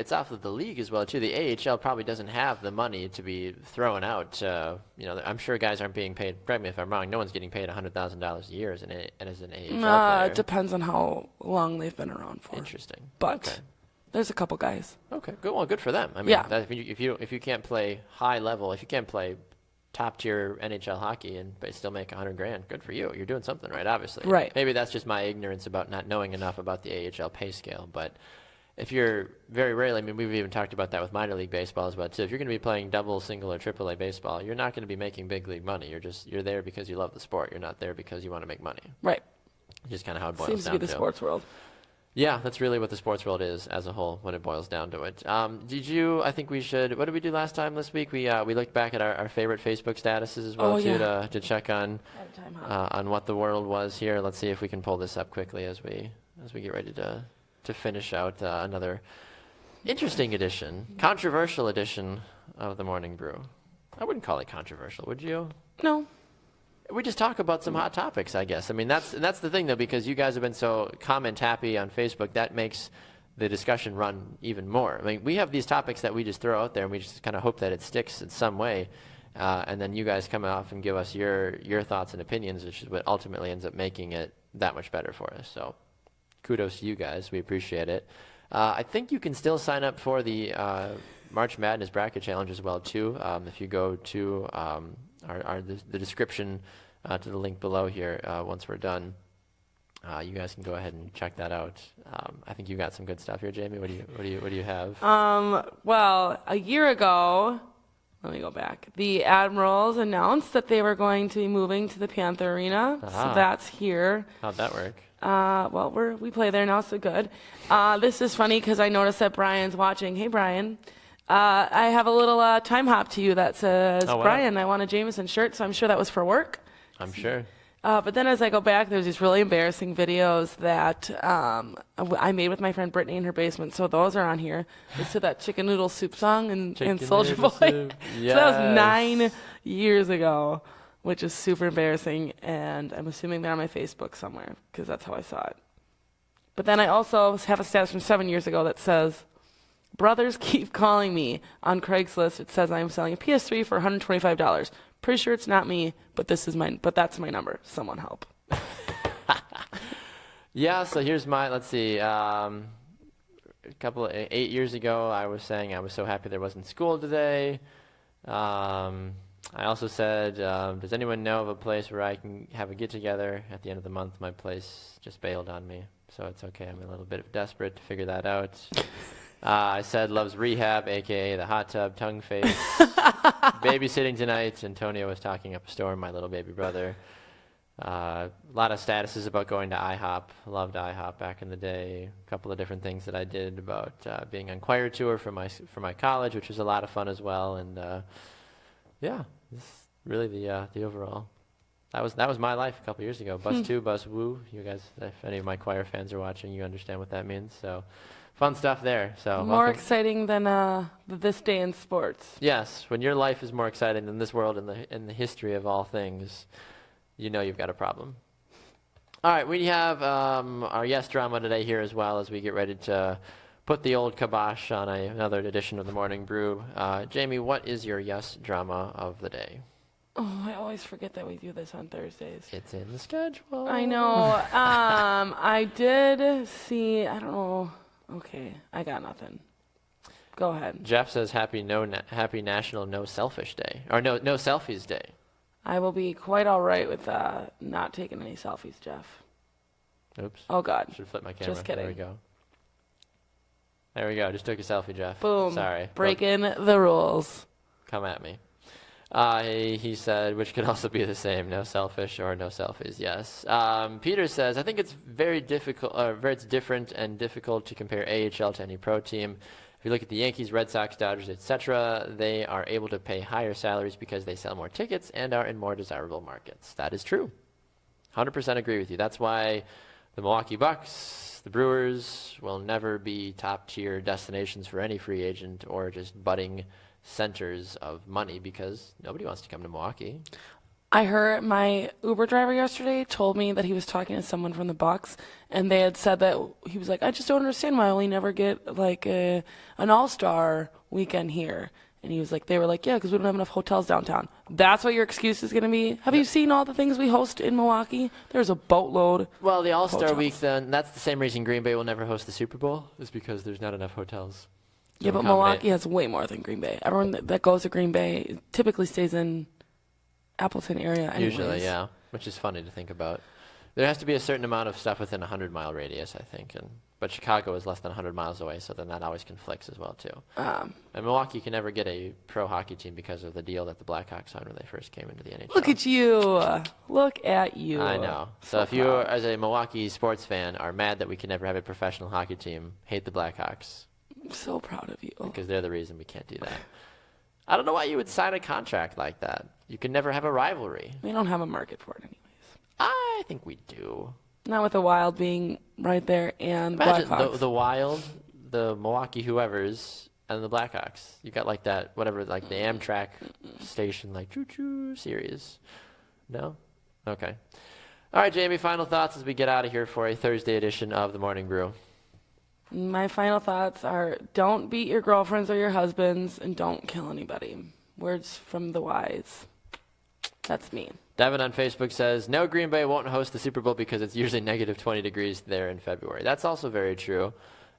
the league as well too. The AHL probably doesn't have the money to be throwing out. I'm sure guys aren't being paid. Correct me if I'm wrong. No one's getting paid $100,000 a year as an AHL player. It depends on how long they've been around for. Interesting. But okay. There's a couple guys. Okay, good. Well, good for them. I mean, Yeah. If you can't play high level, if you can't play top tier NHL hockey and still make $100,000, good for you. You're doing something right, obviously. Right. Maybe that's just my ignorance about not knowing enough about the AHL pay scale. But if you're very rarely, I mean, we've even talked about that with minor league baseball as well too. If you're going to be playing double, single, or triple A baseball, you're not going to be making big league money. You're there because you love the sport. You're not there because you want to make money. Right. Just kind of how it boils Seems down to be the sports world. Yeah, that's really what the sports world is as a whole when it boils down to it. I think we should, what did we do last time this week? We looked back at our favorite Facebook statuses as well to check on what the world was here. Let's see if we can pull this up quickly as we get ready to finish out another interesting edition, controversial edition of the Morning Brew. I wouldn't call it controversial, would you? No. We just talk about some hot topics, I guess. I mean, that's the thing, though, because you guys have been so comment happy on Facebook, that makes the discussion run even more. I mean, we have these topics that we just throw out there, and we just kind of hope that it sticks in some way, and then you guys come off and give us your thoughts and opinions, which is what ultimately ends up making it that much better for us. So kudos to you guys. We appreciate it. I think you can still sign up for the March Madness Bracket Challenge as well, too, if you go to the description to the link below here. Once we're done, you guys can go ahead and check that out. I think you got some good stuff here, Jaymee. What do you have? Well, a year ago, let me go back. The Admirals announced that they were going to be moving to the Panther Arena, so that's here. How'd that work? Well, we play there now, so good. This is funny because I noticed that Brian's watching. Hey, Brian. I have a little time hop to you that says, Brian, I want a Jameson shirt, so I'm sure that was for work. I'm sure. But then as I go back, there's these really embarrassing videos that I made with my friend Brittany in her basement, so those are on here. It's to that Chicken Noodle Soup song and Soulja Boy. Yes. So that was 9 years ago, which is super embarrassing, and I'm assuming they're on my Facebook somewhere, because that's how I saw it. But then I also have a status from 7 years ago that says, brothers keep calling me. On Craigslist, it says I'm selling a PS3 for $125. Pretty sure it's not me, but that's my number. Someone help. Yeah, so here's let's see. 8 years ago, I was saying I was so happy there wasn't school today. I also said, does anyone know of a place where I can have a get-together at the end of the month? My place just bailed on me, so it's okay. I'm a little bit desperate to figure that out. I said loves rehab, a.k.a. the hot tub, tongue face, babysitting tonight. Antonio was talking up a storm, my little baby brother. A lot of statuses about going to IHOP. Loved IHOP back in the day. A couple of different things that I did about being on choir tour for my college, which was a lot of fun as well. And yeah, this is really the overall That was my life a couple years ago. Bus 2, bus woo. You guys, if any of my choir fans are watching, you understand what that means. So, fun stuff there. So More welcome. exciting than this day in sports. Yes, when your life is more exciting than this world in the history of all things, you know you've got a problem. All right, we have our yes drama today here as well as we get ready to put the old kibosh on another edition of the Morning Brew. Jaymee, what is your yes drama of the day? Oh, I always forget that we do this on Thursdays. It's in the schedule. I know. I did see, I don't know. Okay, I got nothing. Go ahead. Jeff says happy National No Selfish Day. Or no Selfies Day. I will be quite all right with not taking any selfies, Jeff. Oops. Oh, God. Should flip my camera. Just kidding. There we go. There we go. Just took a selfie, Jeff. Boom. Sorry. Breaking the rules. Come at me. He said, which could also be the same, no selfish or no selfies, yes. Peter says, I think it's very difficult, it's different and difficult to compare AHL to any pro team. If you look at the Yankees, Red Sox, Dodgers, etc., they are able to pay higher salaries because they sell more tickets and are in more desirable markets. That is true. 100% agree with you. That's why the Milwaukee Bucks, the Brewers will never be top-tier destinations for any free agent or just budding centers of money because nobody wants to come to Milwaukee. I heard my Uber driver yesterday told me that he was talking to someone from the Bucks, and they had said that he was like, I just don't understand why we never get like an all-star weekend here. And he was like, they were like, yeah, because we don't have enough hotels downtown. That's what your excuse is going to be? Have you seen all the things we host in Milwaukee? There's a boatload. Well, the All-Star hotels. Week, then, that's the same reason Green Bay will never host the Super Bowl, is because there's not enough hotels. Yeah, but Milwaukee has way more than Green Bay. Everyone that goes to Green Bay typically stays in Appleton area anyways. Usually, yeah, which is funny to think about. There has to be a certain amount of stuff within a 100-mile radius, I think, but Chicago is less than 100 miles away, so then that always conflicts as well, too. And Milwaukee can never get a pro hockey team because of the deal that the Blackhawks signed when they first came into the NHL. Look at you. Look at you. I know. So if you, as a Milwaukee sports fan, are mad that we can never have a professional hockey team, hate the Blackhawks. I'm so proud of you. Because they're the reason we can't do that. I don't know why you would sign a contract like that. You can never have a rivalry. We don't have a market for it anyways. I think we do. Not with the Wild being right there and Imagine Blackhawks. the Wild, the Milwaukee whoever's, and the Blackhawks. You got like that, whatever, like the Amtrak station, like choo-choo series. No? Okay. All right, Jaymee, final thoughts as we get out of here for a Thursday edition of the Morning Brew. My final thoughts are don't beat your girlfriends or your husbands and don't kill anybody. Words from the wise. That's me. Devin on Facebook says, no, Green Bay won't host the Super Bowl because it's usually negative 20 degrees there in February. That's also very true.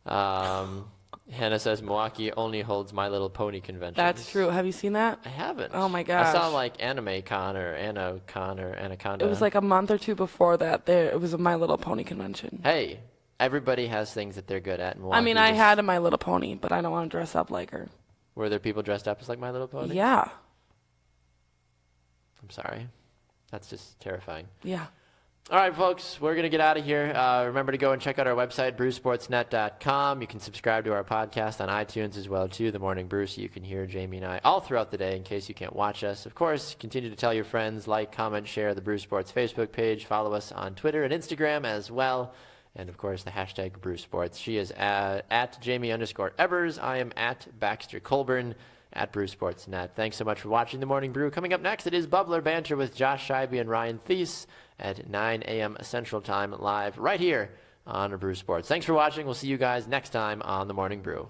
Hannah says Milwaukee only holds My Little Pony conventions. That's true. Have you seen that? I haven't. Oh, my gosh. I saw like Anime Con or Anacon or Anaconda. It was like a month or two before that. It was a My Little Pony convention. Hey, everybody has things that they're good at in Milwaukee. I mean, I had a My Little Pony, but I don't want to dress up like her. Were there people dressed up as like My Little Pony? Yeah. I'm sorry. That's just terrifying. Yeah. All right, folks, we're going to get out of here. Remember to go and check out our website, brewsportsnet.com. You can subscribe to our podcast on iTunes as well, too, The Morning Brew, so you can hear Jaymee and I all throughout the day in case you can't watch us. Of course, continue to tell your friends, like, comment, share the Brew Sports Facebook page. Follow us on Twitter and Instagram as well. And, of course, the hashtag Brew Sports. She is at Jaymee_Ebers. I am at Baxter Colburn. At BrewSportsNet. Thanks so much for watching The Morning Brew. Coming up next, it is Bubbler Banter with Josh Scheibe and Ryan Thies at 9 a.m. Central Time live right here on Brew Sports. Thanks for watching. We'll see you guys next time on The Morning Brew.